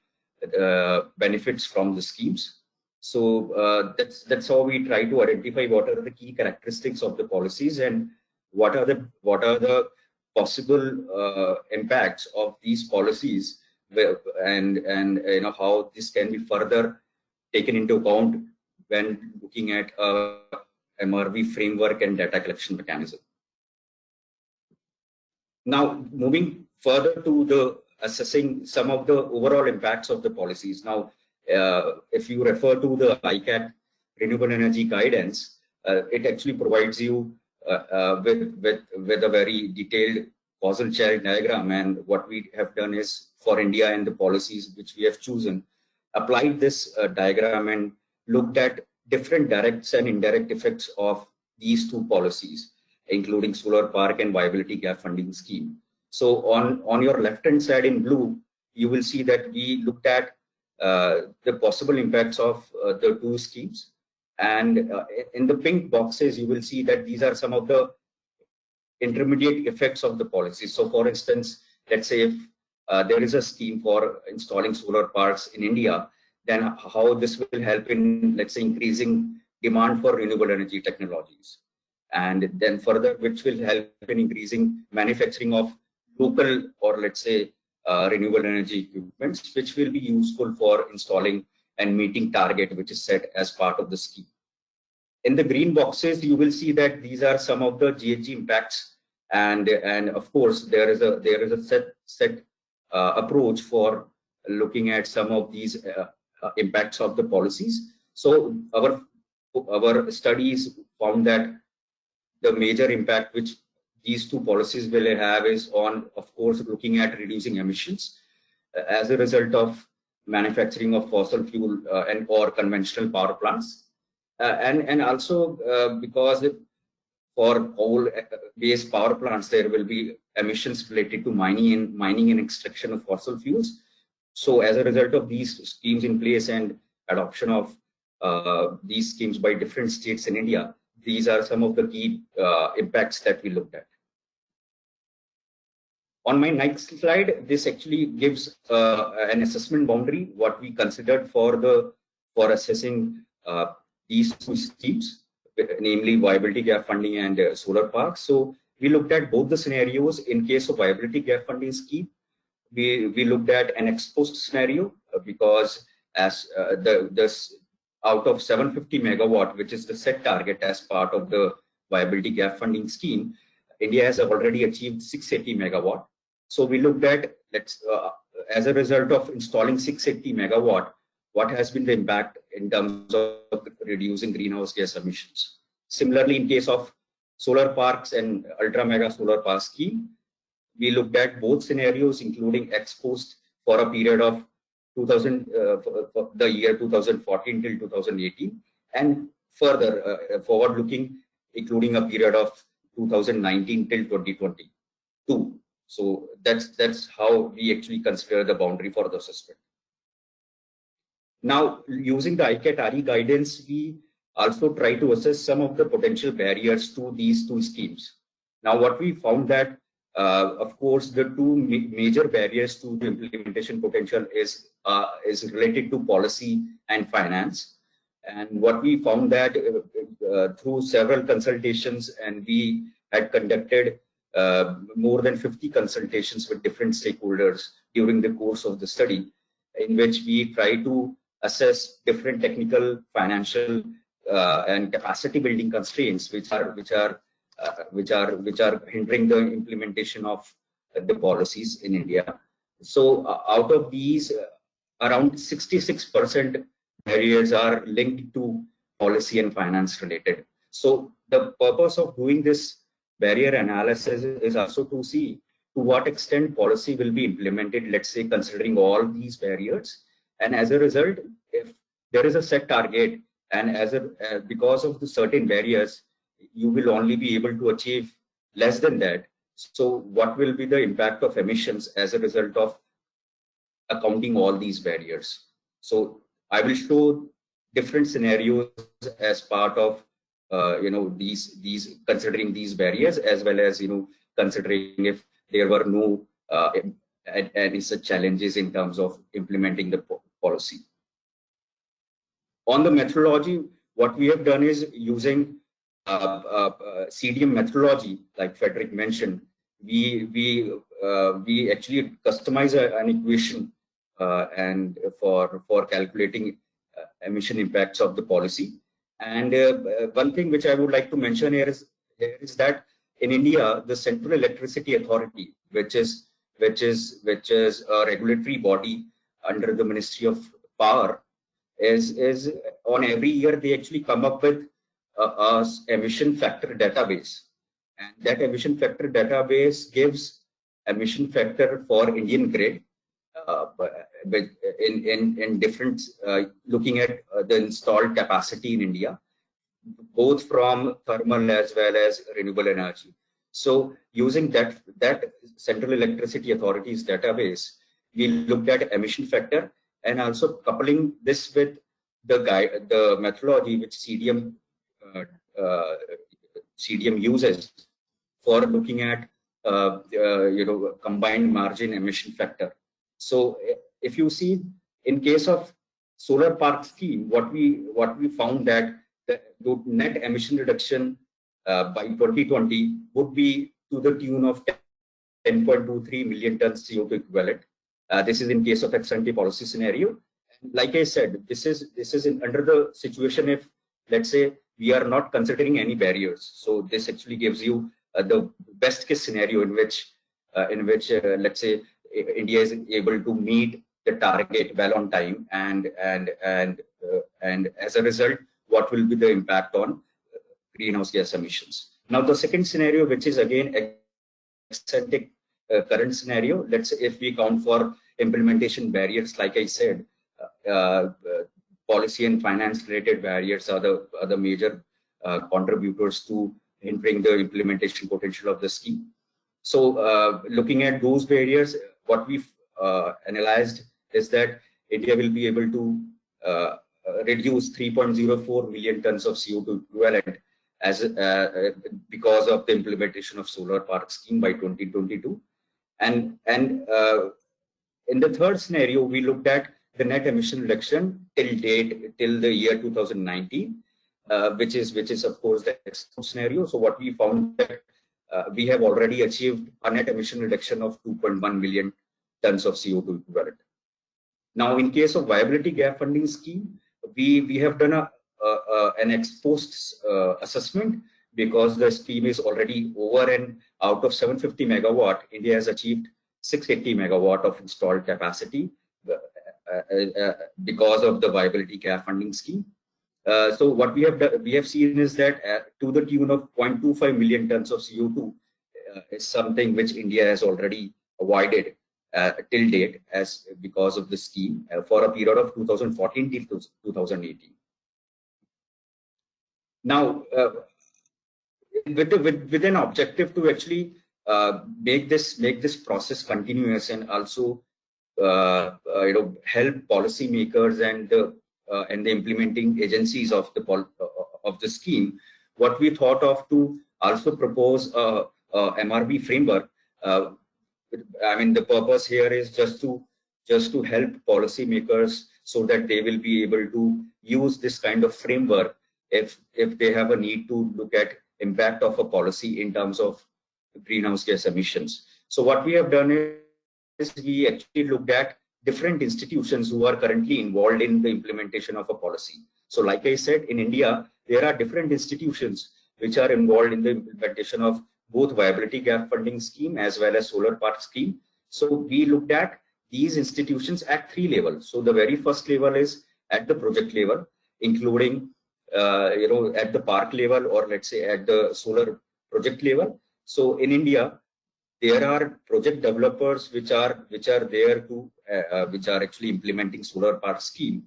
[SPEAKER 4] benefits from the schemes. So that's how we try to identify what are the key characteristics of the policies and what are the possible impacts of these policies, and how this can be further taken into account when looking at MRV framework and data collection mechanism. Now, moving further to the assessing some of the overall impacts of the policies. Now, if you refer to the ICAT Renewable Energy Guidance, it actually provides you with a very detailed causal chain diagram. And what we have done is, for India and the policies which we have chosen, applied this diagram and looked at different direct and indirect effects of these two policies, including solar park and viability gap funding scheme. So on your left-hand side in blue, you will see that we looked at the possible impacts of the two schemes. And in the pink boxes, you will see that these are some of the intermediate effects of the policy. So for instance, let's say if there is a scheme for installing solar parks in India, then how this will help in, let's say, increasing demand for renewable energy technologies. And then further, which will help in increasing manufacturing of local, or let's say, renewable energy equipments, which will be useful for installing and meeting target which is set as part of the scheme. In the green boxes, you will see that these are some of the GHG impacts, and of course there is a set approach for looking at some of these impacts of the policies. So our studies found that the major impact which these two policies will have is on, of course, looking at reducing emissions as a result of manufacturing of fossil fuel and or conventional power plants, and also because for coal-based power plants there will be emissions related to mining and extraction of fossil fuels. So as a result of these schemes in place and adoption of these schemes by different states in India, these are some of the key impacts that we looked at. On my next slide, this actually gives an assessment boundary, what we considered for assessing these two schemes, namely viability gap funding and solar parks. So we looked at both the scenarios. In case of viability gap funding scheme, we looked at an ex post scenario, because as this out of 750 megawatt, which is the set target as part of the viability gap funding scheme, India has already achieved 680 megawatt. So we looked at, as a result of installing 680 megawatt, what has been the impact in terms of reducing greenhouse gas emissions. Similarly, in case of solar parks and ultra mega solar park scheme, we looked at both scenarios, including ex post for a period of for the year 2014 till 2018, and further forward-looking, including a period of 2019 till 2022. So that's how we actually consider the boundary for the assessment. Now, using the ICAT RE guidance, we also try to assess some of the potential barriers to these two schemes. Now, what we found that, of course, the two major barriers to the implementation potential is related to policy and finance. And what we found that through several consultations, and we had conducted more than 50 consultations with different stakeholders during the course of the study, in which we try to assess different technical, financial, and capacity building constraints which are hindering the implementation of the policies in India. So out of these, around 66% barriers are linked to policy and finance related. So the purpose of doing this barrier analysis is also to see to what extent policy will be implemented, let's say, considering all these barriers. And as a result, if there is a set target, and because of the certain barriers, you will only be able to achieve less than that. So what will be the impact of emissions as a result of accounting all these barriers? So I will show different scenarios as part of these considering these barriers, as well as considering if there were no any such challenges in terms of implementing the policy. On the methodology, what we have done is using CDM methodology, like Frederic mentioned. We actually customize an equation and for calculating emission impacts of the policy. And one thing which I would like to mention here is that in India, the Central Electricity Authority, which is a regulatory body under the Ministry of Power, is on every year they actually come up with a emission factor database, and that emission factor database gives emission factor for Indian grid, in different looking at the installed capacity in India, both from thermal as well as renewable energy. So using that Central Electricity Authority's database, we looked at emission factor, and also coupling this with the methodology which CDM uses for looking at combined margin emission factor. So if you see, in case of solar park scheme, what we found that the net emission reduction by 2020 would be to the tune of 10.23 million tons CO2 equivalent. This is in case of ex-ante policy scenario. And like I said, this is under the situation if, let's say, we are not considering any barriers. So this actually gives you the best case scenario in which let's say India is able to meet the target well on time, and as a result, what will be the impact on greenhouse gas emissions. Now the second scenario, which is again ex-ante current scenario, let's say if we count for implementation barriers, like I said, policy and finance related barriers are the major contributors to hindering the implementation potential of the scheme. So looking at those barriers, what we've analyzed is that India will be able to reduce 3.04 million tons of CO2 equivalent because of the implementation of solar park scheme by 2022. And in the third scenario, we looked at the net emission reduction till the year 2019, which is of course the next scenario. So what we found that we have already achieved a net emission reduction of 2.1 million tons of CO2 equivalent. Now, in case of viability gap funding scheme, we have done an ex post assessment, because the scheme is already over, and out of 750 megawatt, India has achieved 680 megawatt of installed capacity because of the viability gap funding scheme. So what we have seen is that to the tune of 0.25 million tons of CO2 is something which India has already avoided till date as because of the scheme for a period of 2014 till 2018. Now, with an objective to actually make this process continuous and also help policymakers and the implementing agencies of the scheme, what we thought of to also propose a MRV framework. I mean, the purpose here is just to help policymakers so that they will be able to use this kind of framework if they have a need to look at impact of a policy in terms of greenhouse gas emissions. So what we have done is we actually looked at different institutions who are currently involved in the implementation of a policy. So like I said, in India, there are different institutions which are involved in the implementation of both viability gap funding scheme as well as solar park scheme. So we looked at these institutions at 3 levels. So the very first level is at the project level, including at the park level, or let's say at the solar project level. So in India, there are project developers which are there to which are actually implementing solar park scheme,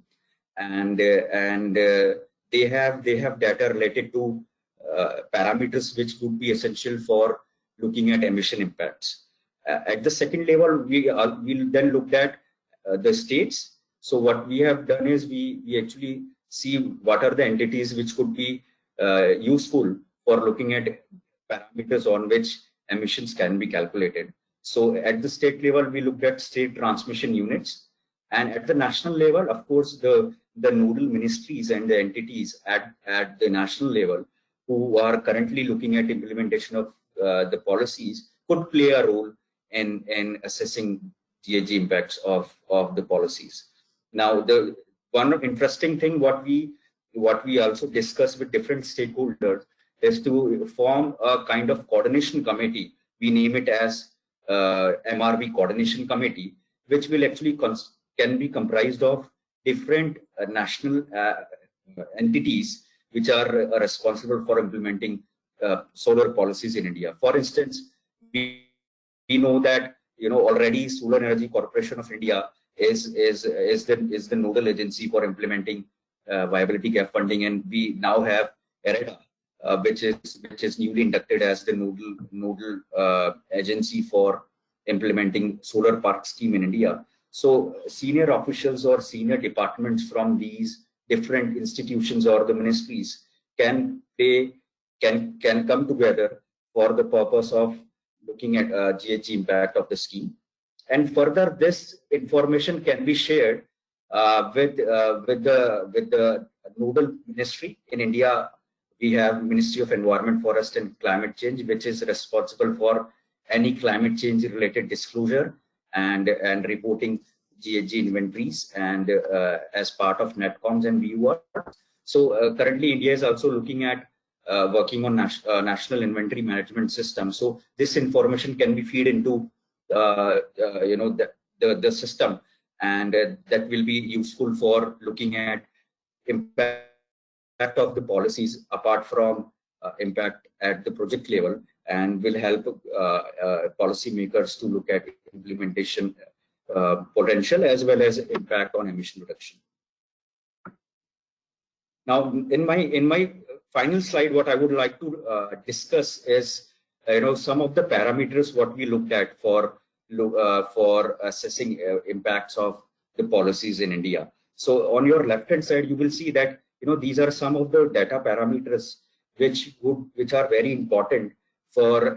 [SPEAKER 4] and they have data related to parameters which would be essential for looking at emission impacts. At the second level, we'll then look at the states. So what we have done is we actually see what are the entities which could be useful for looking at parameters on which emissions can be calculated. So at the state level, we looked at state transmission units, and at the national level, of course, the nodal ministries and the entities at the national level who are currently looking at implementation of the policies could play a role in assessing GHG impacts of the policies. Now, the one interesting thing what we also discussed with different stakeholders is to form a kind of coordination committee. We name it as MRV coordination committee, which will actually can be comprised of different national entities which are responsible for implementing solar policies in India. For instance, we know that already Solar Energy Corporation of India is the nodal agency for implementing viability gap funding, and we now have IREDA, which is newly inducted as the nodal agency for implementing solar park scheme in India. So senior officials or senior departments from these different institutions or the ministries can come together for the purpose of looking at GHG impact of the scheme. And further, this information can be shared with the nodal ministry. In India, we have Ministry of Environment, Forest and Climate Change, which is responsible for any climate change related disclosure and reporting GHG inventories, and as part of NETCOMs and BUR. So currently India is also looking at working on national inventory management system. So this information can be fed into the system, and that will be useful for looking at impact of the policies apart from impact at the project level, and will help policymakers to look at implementation potential as well as impact on emission reduction. Now, in my final slide, what I would like to discuss is some of the parameters what we looked at for assessing impacts of the policies in India. So on your left hand side, you will see that these are some of the data parameters which are very important for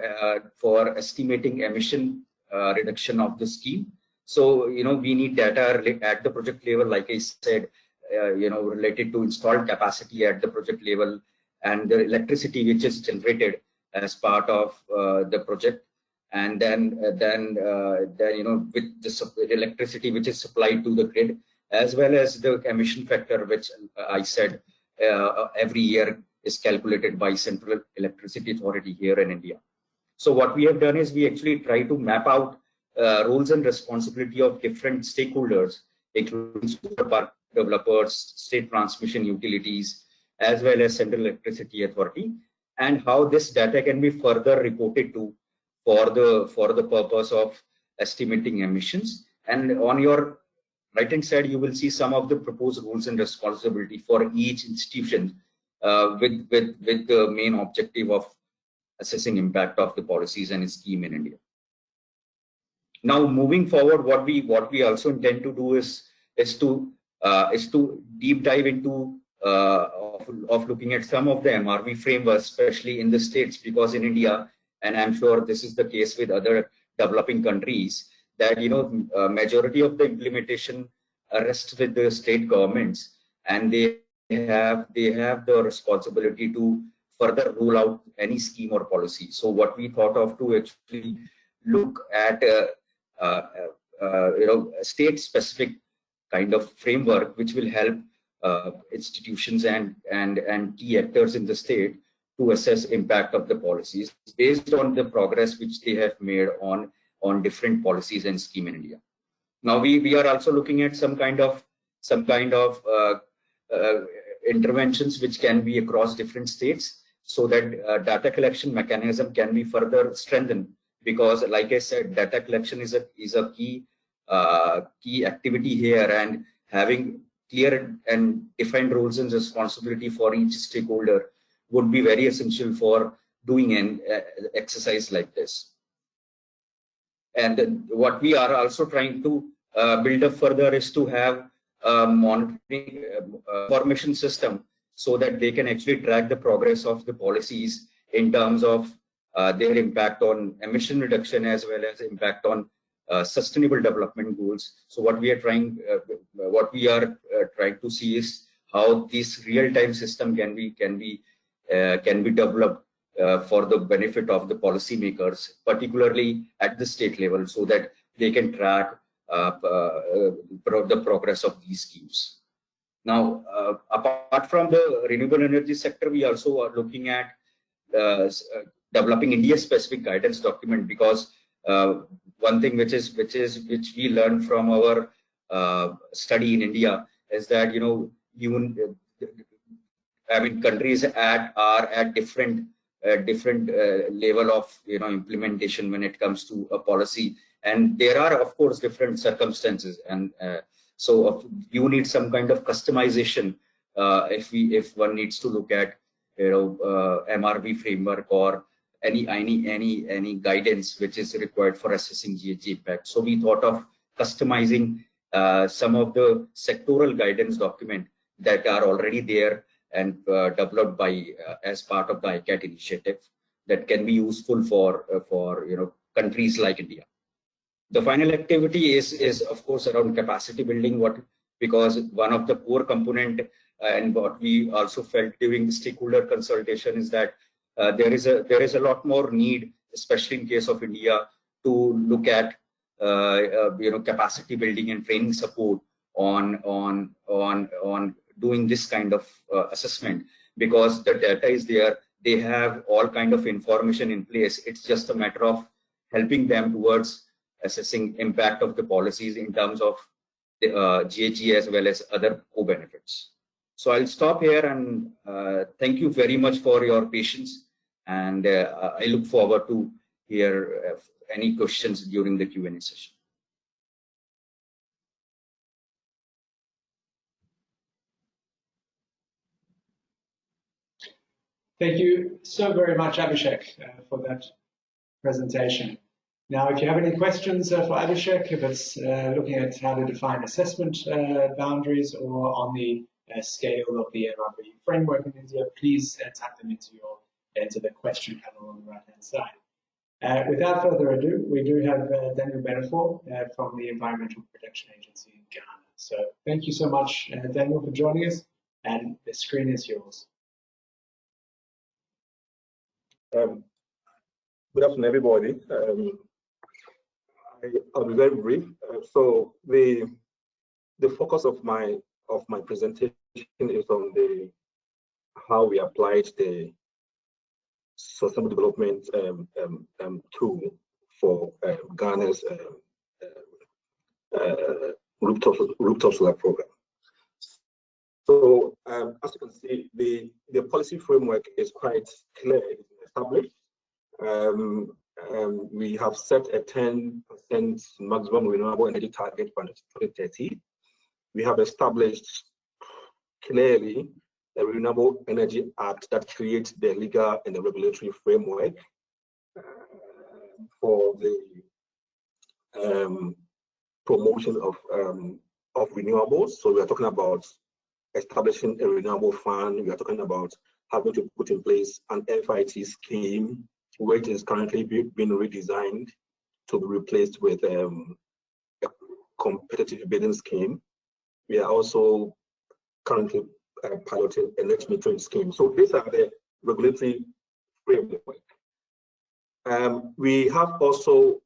[SPEAKER 4] estimating emission reduction of the scheme. So we need data at the project level, like I said, related to installed capacity at the project level, and the electricity which is generated as part of the project, and then with the electricity which is supplied to the grid, as well as the emission factor, which I said every year is calculated by Central Electricity Authority here in India. So what we have done is we actually try to map out roles and responsibility of different stakeholders, including solar park developers, state transmission utilities, as well as Central Electricity Authority, and how this data can be further reported to for the purpose of estimating emissions. And on your right-hand side, you will see some of the proposed rules and responsibility for each institution with the main objective of assessing impact of the policies and scheme in India. Now, moving forward, what we also intend to do is to deep dive into of looking at some of the MRV frameworks, especially in the states, because in India, and I'm sure this is the case with other developing countries, that majority of the implementation rests with the state governments, and they have the responsibility to further roll out any scheme or policy. So what we thought of to actually look at state-specific kind of framework which will help institutions and key actors in the state to assess impact of the policies based on the progress which they have made on different policies and scheme in India. Now we are also looking at some kind of interventions which can be across different states, so that data collection mechanism can be further strengthened, because like I said, data collection is a key activity here, and having clear and defined roles and responsibility for each stakeholder would be very essential for doing an exercise like this. And what we are also trying to build up further is to have a monitoring information system, so that they can actually track the progress of the policies in terms of their impact on emission reduction as well as impact on sustainable development goals. So what we are trying to see is how this real-time system can be developed for the benefit of the policymakers, particularly at the state level, so that they can track the progress of these schemes. Now, apart from the renewable energy sector, we also are looking at developing India-specific guidance document, because one thing which we learned from our study in India is that countries are at different level of implementation when it comes to a policy, and there are of course different circumstances, and so you need some kind of customization if one needs to look at MRV framework or any guidance which is required for assessing GHG impact. So we thought of customizing some of the sectoral guidance document that are already there and developed by as part of the ICAT initiative, that can be useful for countries like India. The final activity is of course around capacity building, because one of the core component and what we also felt during the stakeholder consultation is that there is a lot more need, especially in case of India, to look at capacity building and training support on doing this kind of assessment, because the data is there, they have all kind of information in place. It's just a matter of helping them towards assessing impact of the policies in terms of the GHG as well as other co-benefits. So I'll stop here, and thank you very much for your patience, and I look forward to hear any questions during the Q&A session.
[SPEAKER 1] Thank you so very much, Abhishek, for that presentation. Now, if you have any questions for Abhishek, if it's looking at how to define assessment boundaries or on the scale of the MRV framework in India, please type them into the question panel on the right-hand side. Without further ado, we do have Daniel Benefor from the Environmental Protection Agency in Ghana. So thank you so much, Daniel, for joining us, and the screen is yours.
[SPEAKER 5] Good afternoon, everybody. I'll be very brief. So the focus of my presentation is on the how we applied the sustainable development tool for Ghana's rooftop solar program. So as you can see, the policy framework is quite clear, it's established. We have set a 10% maximum renewable energy target by 2030. We have established clearly the Renewable Energy Act that creates the legal and the regulatory framework for the promotion of renewables. So we are talking about establishing a renewable fund. We are talking about having to put in place an FIT scheme, which is currently being redesigned to be replaced with a competitive bidding scheme. We are also currently piloting a net metering scheme. So these are the regulatory framework. We have also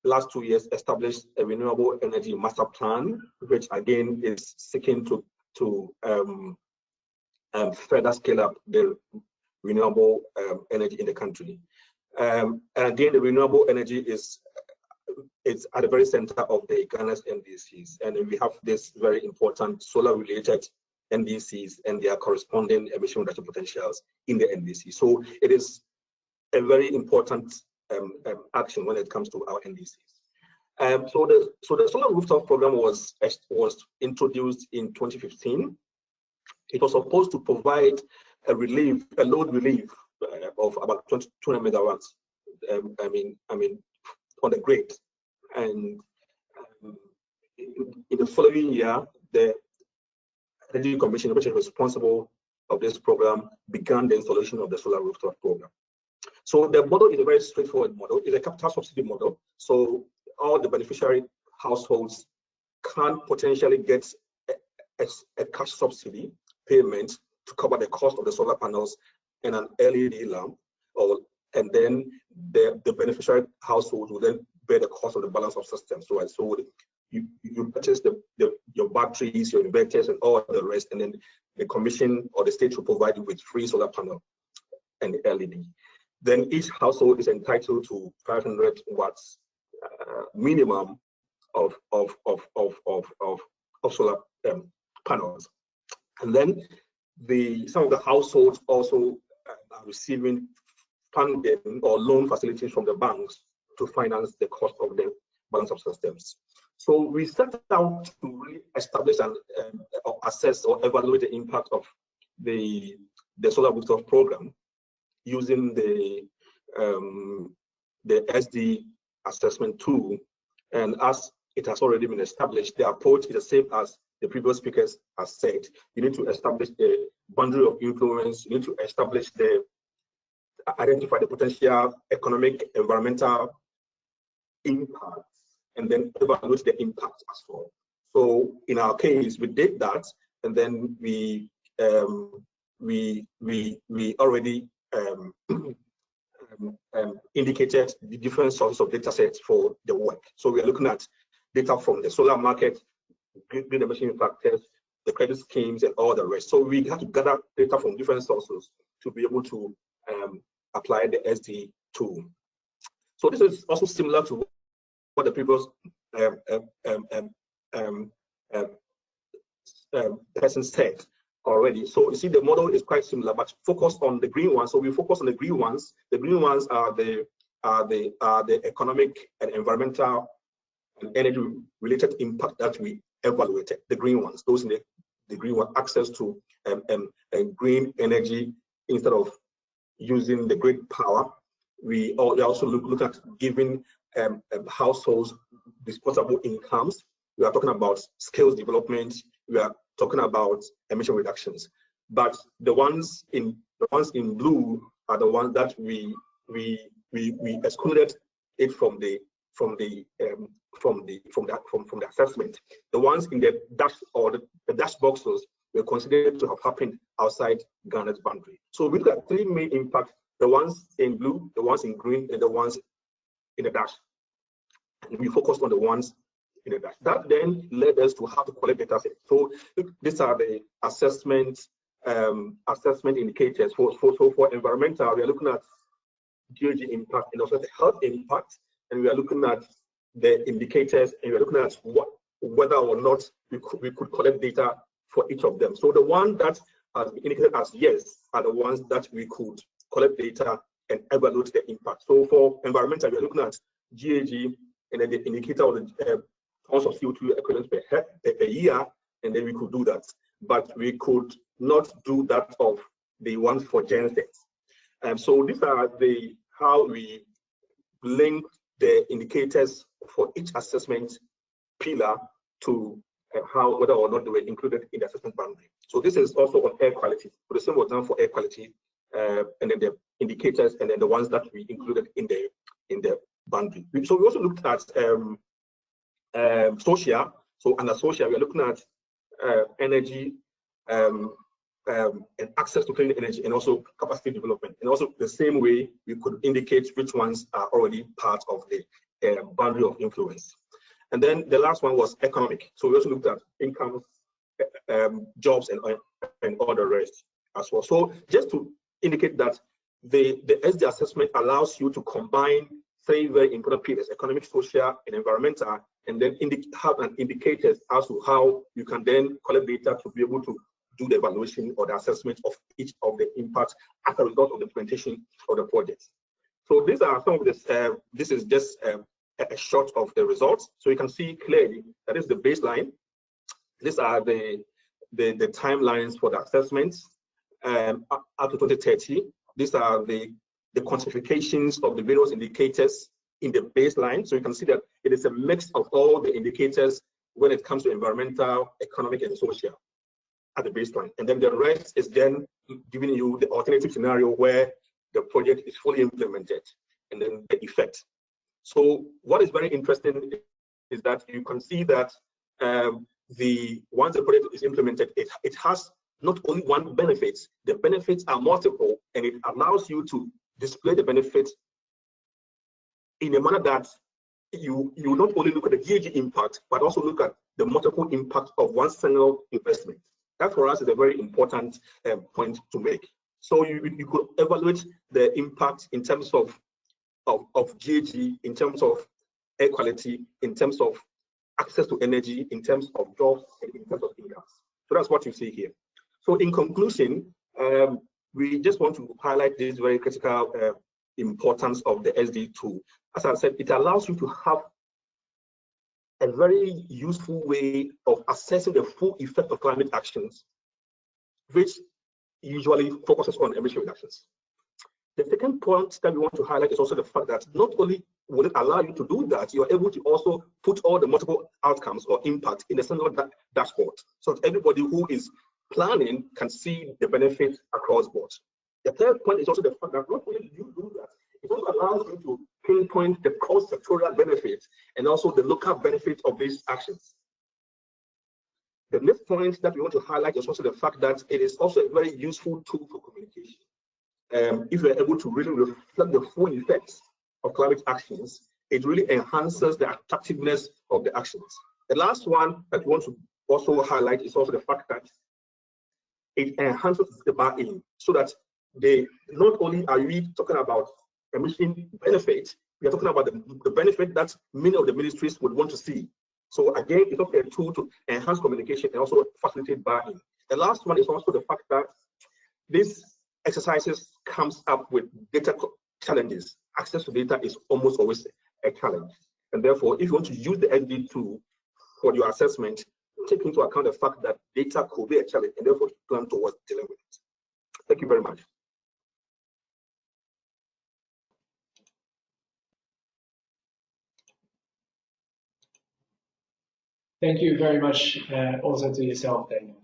[SPEAKER 5] last 2 years established a renewable energy master plan, which again is seeking to further scale up the renewable energy in the country. And again, the renewable energy is at the very center of the Ghana's NDCs, and we have this very important solar-related NDCs and their corresponding emission reduction potentials in the NDC. So it is a very important action when it comes to our NDCs. So the solar rooftop program was introduced in 2015. It was supposed to provide a load relief of about 200 megawatts. I mean, on the grid. And in the following year, the Energy Commission, which is responsible of this program, began the installation of the solar rooftop program. So the model is a very straightforward model. It's a capital subsidy model. So all the beneficiary households can potentially get a cash subsidy payment to cover the cost of the solar panels and an LED lamp, and then the beneficiary household will then bear the cost of the balance of systems. So you purchase your batteries, your inverters, and all the rest, and then the commission or the state will provide you with free solar panel and LED. Then each household is entitled to 500 watts minimum of solar panels. And then some of the households also are receiving funding or loan facilities from the banks to finance the cost of the balance of systems. So we set out to really establish and assess or evaluate the impact of the solar rooftop program using the SD assessment tool. And as it has already been established, the approach is the same as the previous speakers have said. You need to establish the boundary of influence. You need to identify the potential economic, environmental impacts, and then evaluate the impact as well. So in our case, we did that, and then we already indicated the different sources of data sets for the work. So we are looking at data from the solar market, green emission factors, the credit schemes, and all the rest. So we have to gather data from different sources to be able to apply the SD tool. So this is also similar to what the previous person said already. So you see, the model is quite similar, but focused on the green ones. So we focus on the green ones. The green ones are the economic and environmental and energy-related impact that we evaluated. The green ones, those in the green one, access to green energy instead of using the grid power. We also look at giving households disposable incomes. We are talking about skills development. We are talking about emission reductions. But the ones in blue are the ones that we excluded it from the assessment. The ones in the dash or the dash boxes were considered to have happened outside Ghana's boundary. So we look at three main impacts: the ones in blue, the ones in green, and the ones in the dash. And we focused on the ones in the dash. That then led us to how to collect data sets. So these are the assessment assessment indicators. For environmental, we are looking at GHG impact and also the health impact, and we are looking at the indicators, and we are looking at whether or not we could collect data for each of them. So the one that has been indicated as yes are the ones that we could collect data and evaluate the impact. So for environmental, we are looking at GHG and then the indicator of the tons of CO2 equivalent per year, and then we could do that. But we could not do that of the ones for gensets. So these are how we link the indicators for each assessment pillar to whether or not they were included in the assessment boundary. So this is also on air quality. For the same was done for air quality, and then the indicators, and then the ones that we included in the boundary. So we also looked at social. So under social, we are looking at energy and access to clean energy, and also capacity development. And also the same way we could indicate which ones are already part of the boundary of influence. And then the last one was economic. So we also looked at income, jobs, and all the rest as well. So just to indicate that the SD assessment allows you to combine three very important pillars: economic, social, and environmental, and then have an indicators as to how you can then collect data to be able to do the evaluation or the assessment of each of the impacts as a result of the implementation of the project. So these are some of this. This is just a shot of the results. So you can see clearly that is the baseline. These are the timelines for the assessments up to 2030. These are the quantifications of the various indicators in the baseline. So you can see that it is a mix of all the indicators when it comes to environmental, economic, and social at the baseline. And then the rest is then giving you the alternative scenario where the project is fully implemented, and then the effect. So what is very interesting is that you can see that once the project is implemented, it has not only one benefit, the benefits are multiple, and it allows you to display the benefits in a manner that you not only look at the GHG impact, but also look at the multiple impact of one single investment. That for us is a very important point to make. So you could evaluate the impact in terms of GHG, in terms of air quality, in terms of access to energy, in terms of jobs, and in terms of incomes. So that's what you see here. So in conclusion, we just want to highlight this very critical importance of the SD tool. As I said, it allows you to have a very useful way of assessing the full effect of climate actions, which usually focuses on emission reductions. The second point that we want to highlight is also the fact that not only will it allow you to do that, you are able to also put all the multiple outcomes or impact in a single dashboard, so that everybody who is planning can see the benefits across board. The third point is also the fact that not only do you do that, it also allows you to pinpoint the cross-sectorial benefits and also the local benefits of these actions. The next point that we want to highlight is also the fact that it is also a very useful tool for communication. If you're able to really reflect the full effects of climate actions, it really enhances the attractiveness of the actions. The last one that we want to also highlight is also the fact that it enhances the buy-in, so that not only are we talking about emission benefits, we are talking about the benefit that many of the ministries would want to see. So again, it's also a tool to enhance communication and also facilitate buy-in. The last one is also the fact that these exercises comes up with data challenges. Access to data is almost always a challenge. And therefore, if you want to use the SD tool for your assessment, take into account the fact that data could be a challenge, and therefore plan towards dealing with it. Thank you very much.
[SPEAKER 1] Thank you very much also to yourself, Daniel.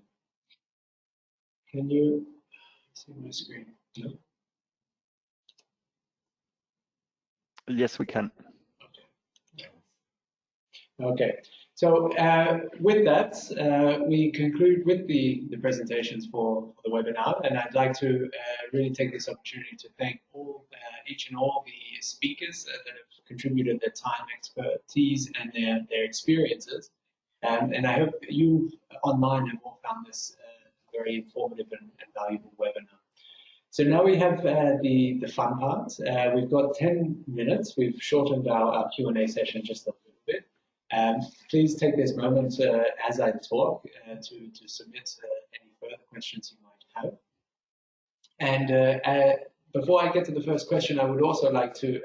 [SPEAKER 1] Can you see my screen? No?
[SPEAKER 3] Yes, we can.
[SPEAKER 1] Okay. So with that, we conclude with the presentations for the webinar, and I'd like to really take this opportunity to thank each and all the speakers that have contributed their time, expertise, and their experiences. And I hope you online have all found this very informative and valuable webinar. So now we have the fun part. We've got 10 minutes. We've shortened our Q&A session just a little bit. Please take this moment as I talk to submit any further questions you might have. And before I get to the first question, I would also like to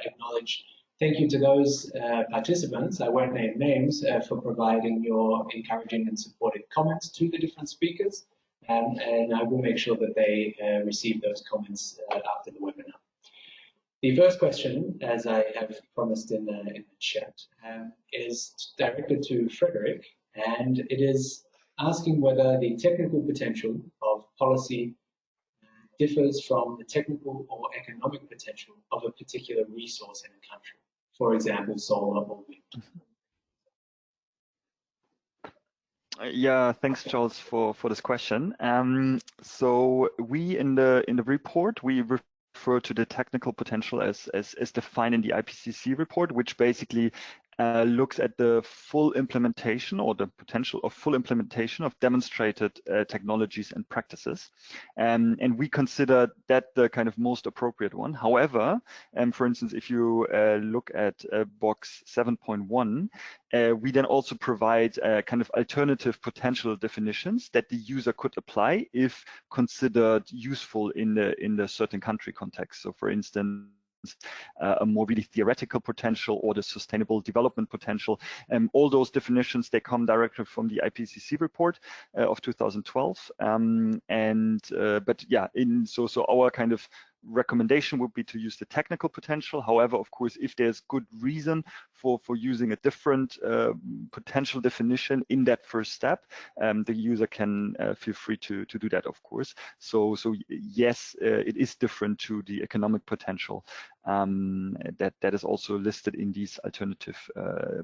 [SPEAKER 1] acknowledge thank you to those participants, I won't name names, for providing your encouraging and supportive comments to the different speakers. And I will make sure that they receive those comments after the webinar. The first question, as I have promised in the chat, is directed to Frederic, and it is asking whether the technical potential of policy differs from the technical or economic potential of a particular resource in a country, for example, solar or wind.
[SPEAKER 3] Yeah, thanks, Charles, for this question. So we in the report we refer to the technical potential as defined in the IPCC report, which basically looks at the full implementation or the potential of full implementation of demonstrated technologies and practices. And we consider that the kind of most appropriate one. However, for instance, if you look at box 7.1, we then also provide kind of alternative potential definitions that the user could apply if considered useful in the certain country context. So for instance, a more really theoretical potential or the sustainable development potential. All those definitions, they come directly from the IPCC report of 2012. But yeah, so our kind of recommendation would be to use the technical potential. However, of course, if there's good reason for using a different potential definition in that first step, the user can feel free to do that, of course. So yes, it is different to the economic potential that is also listed in these alternative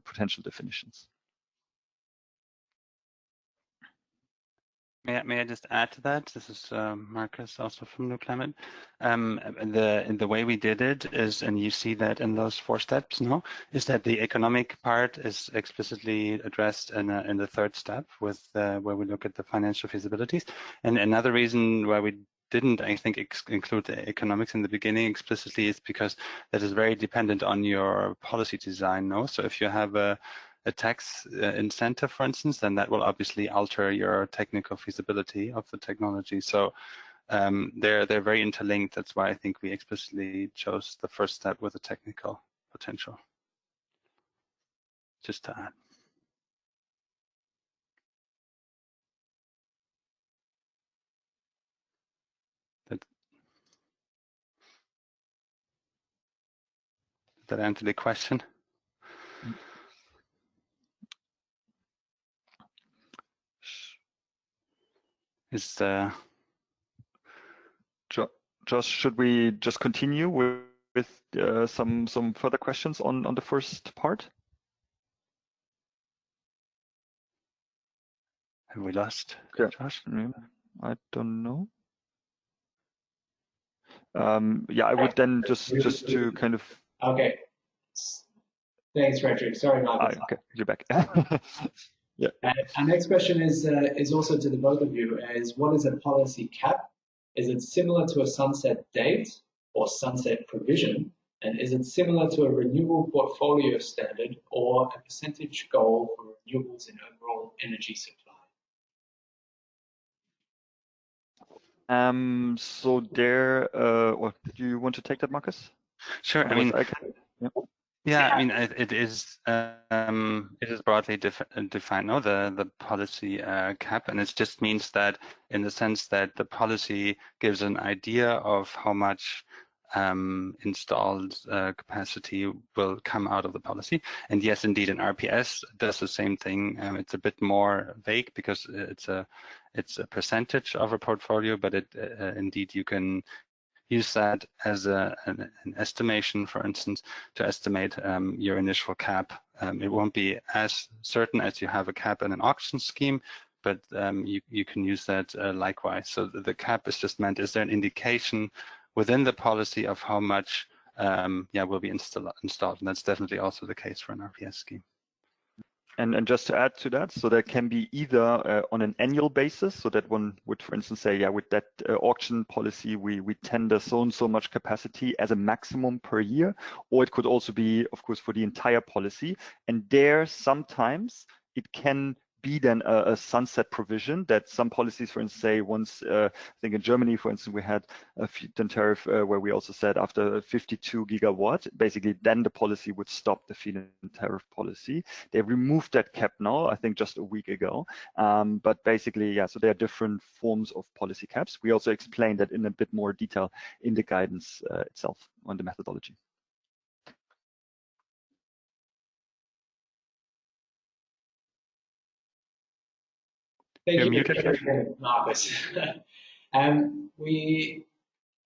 [SPEAKER 3] potential definitions.
[SPEAKER 6] May I just add to that? This is Markus, also from NewClimate. And the way we did it is, and you see that in those 4 steps, no, is that the economic part is explicitly addressed in the 3rd step with where we look at the financial feasibilities. And another reason why we didn't, I think, include the economics in the beginning explicitly is because that is very dependent on your policy design, no? So if you have a tax incentive, for instance, then that will obviously alter your technical feasibility of the technology. So they're very interlinked. That's why I think we explicitly chose the 1st step with the technical potential. Just to add. Did that answer the question? Is
[SPEAKER 3] Josh, should we just continue with some further questions on the first part?
[SPEAKER 6] Have we lost Josh?
[SPEAKER 3] I don't know. Yeah, I would then just to kind of.
[SPEAKER 1] Okay. Thanks, Frederic. Sorry, Markus.
[SPEAKER 3] Okay, you're back. Yeah.
[SPEAKER 1] Our next question is also to the both of you. Is what is a policy cap? Is it similar to a sunset date or sunset provision? And is it similar to a renewable portfolio standard or a percentage goal for renewables in overall energy supply?
[SPEAKER 3] So there, well, do you want to take that, Markus?
[SPEAKER 6] Sure.
[SPEAKER 3] Otherwise, I can. Yeah.
[SPEAKER 6] Yeah, I mean, it is broadly defined, no, the policy cap, and it just means that in the sense that the policy gives an idea of how much installed capacity will come out of the policy. And yes, indeed, an RPS does the same thing. It's a bit more vague because it's a percentage of a portfolio, but indeed you can use that as an estimation, for instance, to estimate your initial cap. It won't be as certain as you have a cap in an auction scheme, but you can use that likewise. So the cap is just meant, is there an indication within the policy of how much will be installed? And that's definitely also the case for an RPS scheme.
[SPEAKER 3] And just to add to that, so there can be either on an annual basis, so that one would, for instance, say, yeah, with that auction policy, we tender so and so much capacity as a maximum per year, or it could also be, of course, for the entire policy. And there, sometimes it can be then a sunset provision that some policies, for instance, say once, I think in Germany, for instance, we had a feed-in tariff where we also said after 52 gigawatt, basically then the policy would stop the feed-in tariff policy. They removed that cap now, I think just a week ago. But basically, yeah, so there are different forms of policy caps. We also explained that in a bit more detail in the guidance itself on the methodology.
[SPEAKER 1] Thank you, Markus. We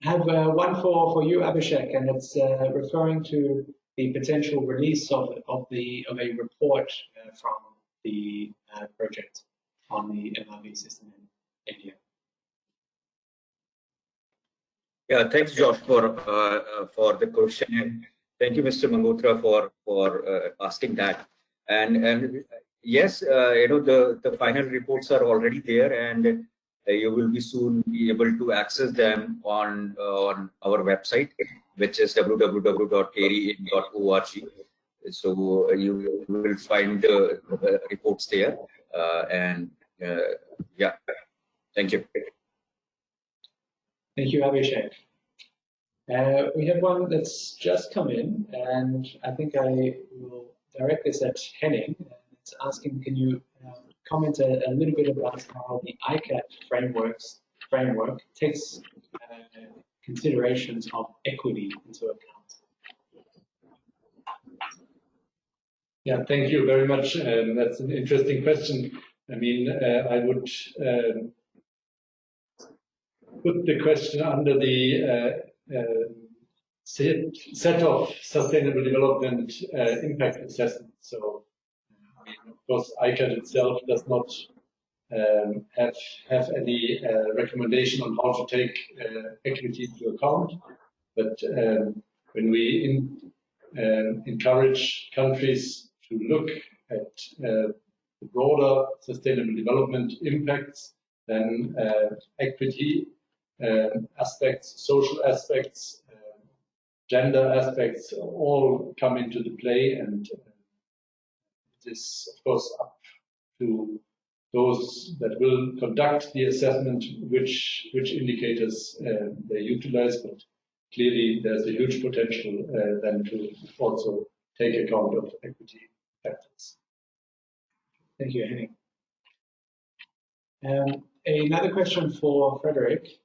[SPEAKER 1] have one for you, Abhishek, and it's referring to the potential release of a report from the project on the MRV system in India.
[SPEAKER 4] Yeah, thanks, Josh, for the question. Thank you, Mr. Mangotra, for asking that. And yes, you know, the final reports are already there, and you will be soon be able to access them on our website, which is www.krin.org. So you will find the reports there. Yeah, thank you.
[SPEAKER 1] Thank you, Abhishek. We have one that's just come in, and I think I will direct this at Henning. It's asking, can you comment a little bit about how the ICAT framework takes considerations of equity into account?
[SPEAKER 2] Yeah, thank you very much. That's an interesting question. I mean, I would put the question under the set of sustainable development impact assessment. So, I mean, of course, ICAT itself does not have any recommendation on how to take equity into account. But when we encourage countries to look at the broader sustainable development impacts, then equity aspects, social aspects, gender aspects all come into the play, and it is, of course, up to those that will conduct the assessment which indicators they utilize. But clearly, there's a huge potential then to also take account of equity factors.
[SPEAKER 1] Thank you, Henning. Another question for Frederic,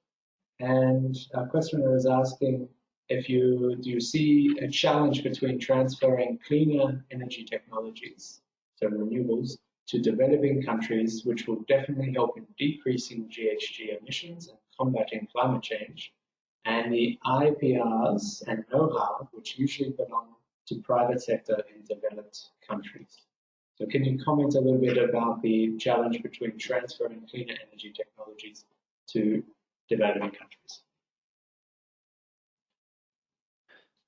[SPEAKER 1] and our questioner is asking if do you see a challenge between transferring cleaner energy technologies, so renewables, to developing countries, which will definitely help in decreasing GHG emissions and combating climate change, and the IPRs and know-how, which usually belong to private sector in developed countries? So can you comment a little bit about the challenge between transferring cleaner energy technologies to developing countries?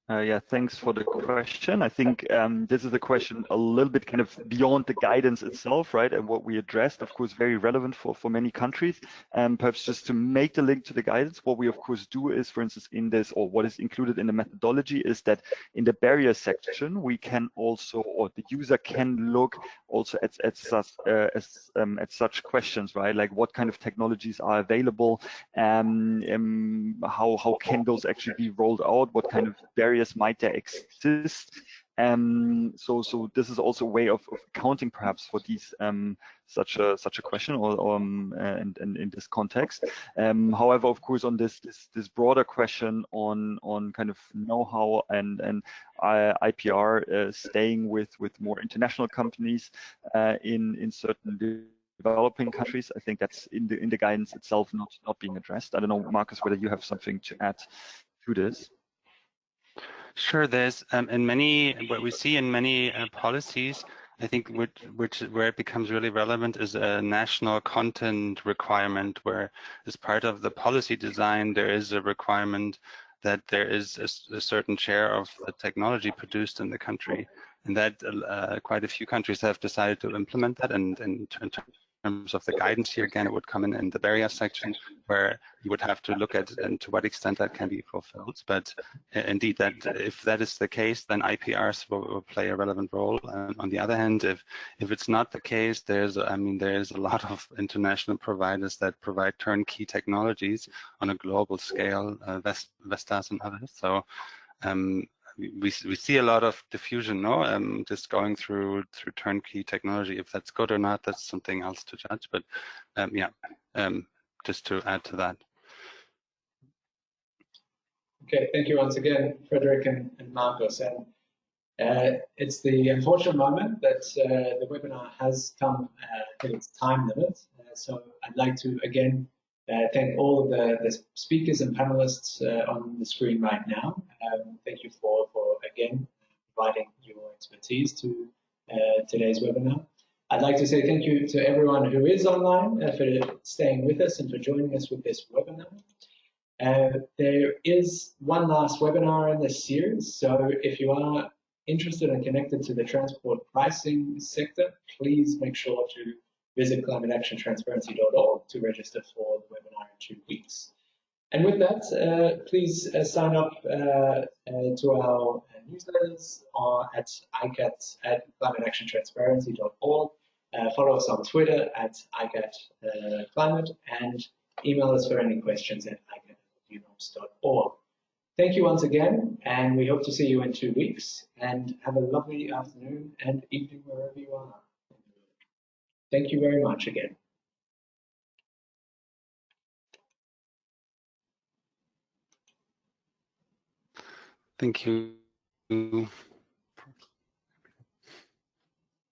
[SPEAKER 3] Yeah, thanks for the question. I think this is a question a little bit kind of beyond the guidance itself, right? And what we addressed, of course, very relevant for many countries. Perhaps just to make the link to the guidance, what we of course do is, for instance, in this, or what is included in the methodology, is that in the barrier section, we can also, or the user can look also at such questions, right? Like what kind of technologies are available, how can those actually be rolled out, what kind of barriers might there exist? So this is also a way of accounting perhaps for these such a question or and in this context. However, of course, on this broader question on kind of know-how and IPR staying with more international companies in certain developing countries, I think that's in the guidance itself not being addressed. I don't know, Markus, whether you have something to add to this.
[SPEAKER 6] Sure, there's what we see in many policies, I think where it becomes really relevant is a national content requirement, where as part of the policy design, there is a requirement that there is a certain share of the technology produced in the country and that quite a few countries have decided to implement that. And in terms of the guidance here, again, it would come in the barrier section, where you would have to look at and to what extent that can be fulfilled. But indeed, that if that is the case, then IPRs will play a relevant role. On the other hand, if it's not the case, there's a lot of international providers that provide turnkey technologies on a global scale, Vestas and others. So we see a lot of diffusion, no? Just going through turnkey technology. If that's good or not, that's something else to judge. But just to add to that.
[SPEAKER 1] Okay, thank you once again, Frederic and Markus. And it's the unfortunate moment that the webinar has come to its time limit. So I'd like to again thank all of the speakers and panelists on the screen right now. Thank you for again providing your expertise to today's webinar. I'd like to say thank you to everyone who is online for staying with us and for joining us with this webinar. There is one last webinar in this series, so if you are interested and connected to the transport pricing sector, please make sure to visit climateactiontransparency.org to register for the webinar in 2 weeks. And with that, please sign up to our newsletters at ICAT at climateactiontransparency.org. Follow us on Twitter at ICAT Climate, and email us for any questions at ICAT@unops.org. Thank you once again, and we hope to see you in 2 weeks. And have a lovely afternoon and evening wherever you are. Thank you very much again.
[SPEAKER 6] Thank you.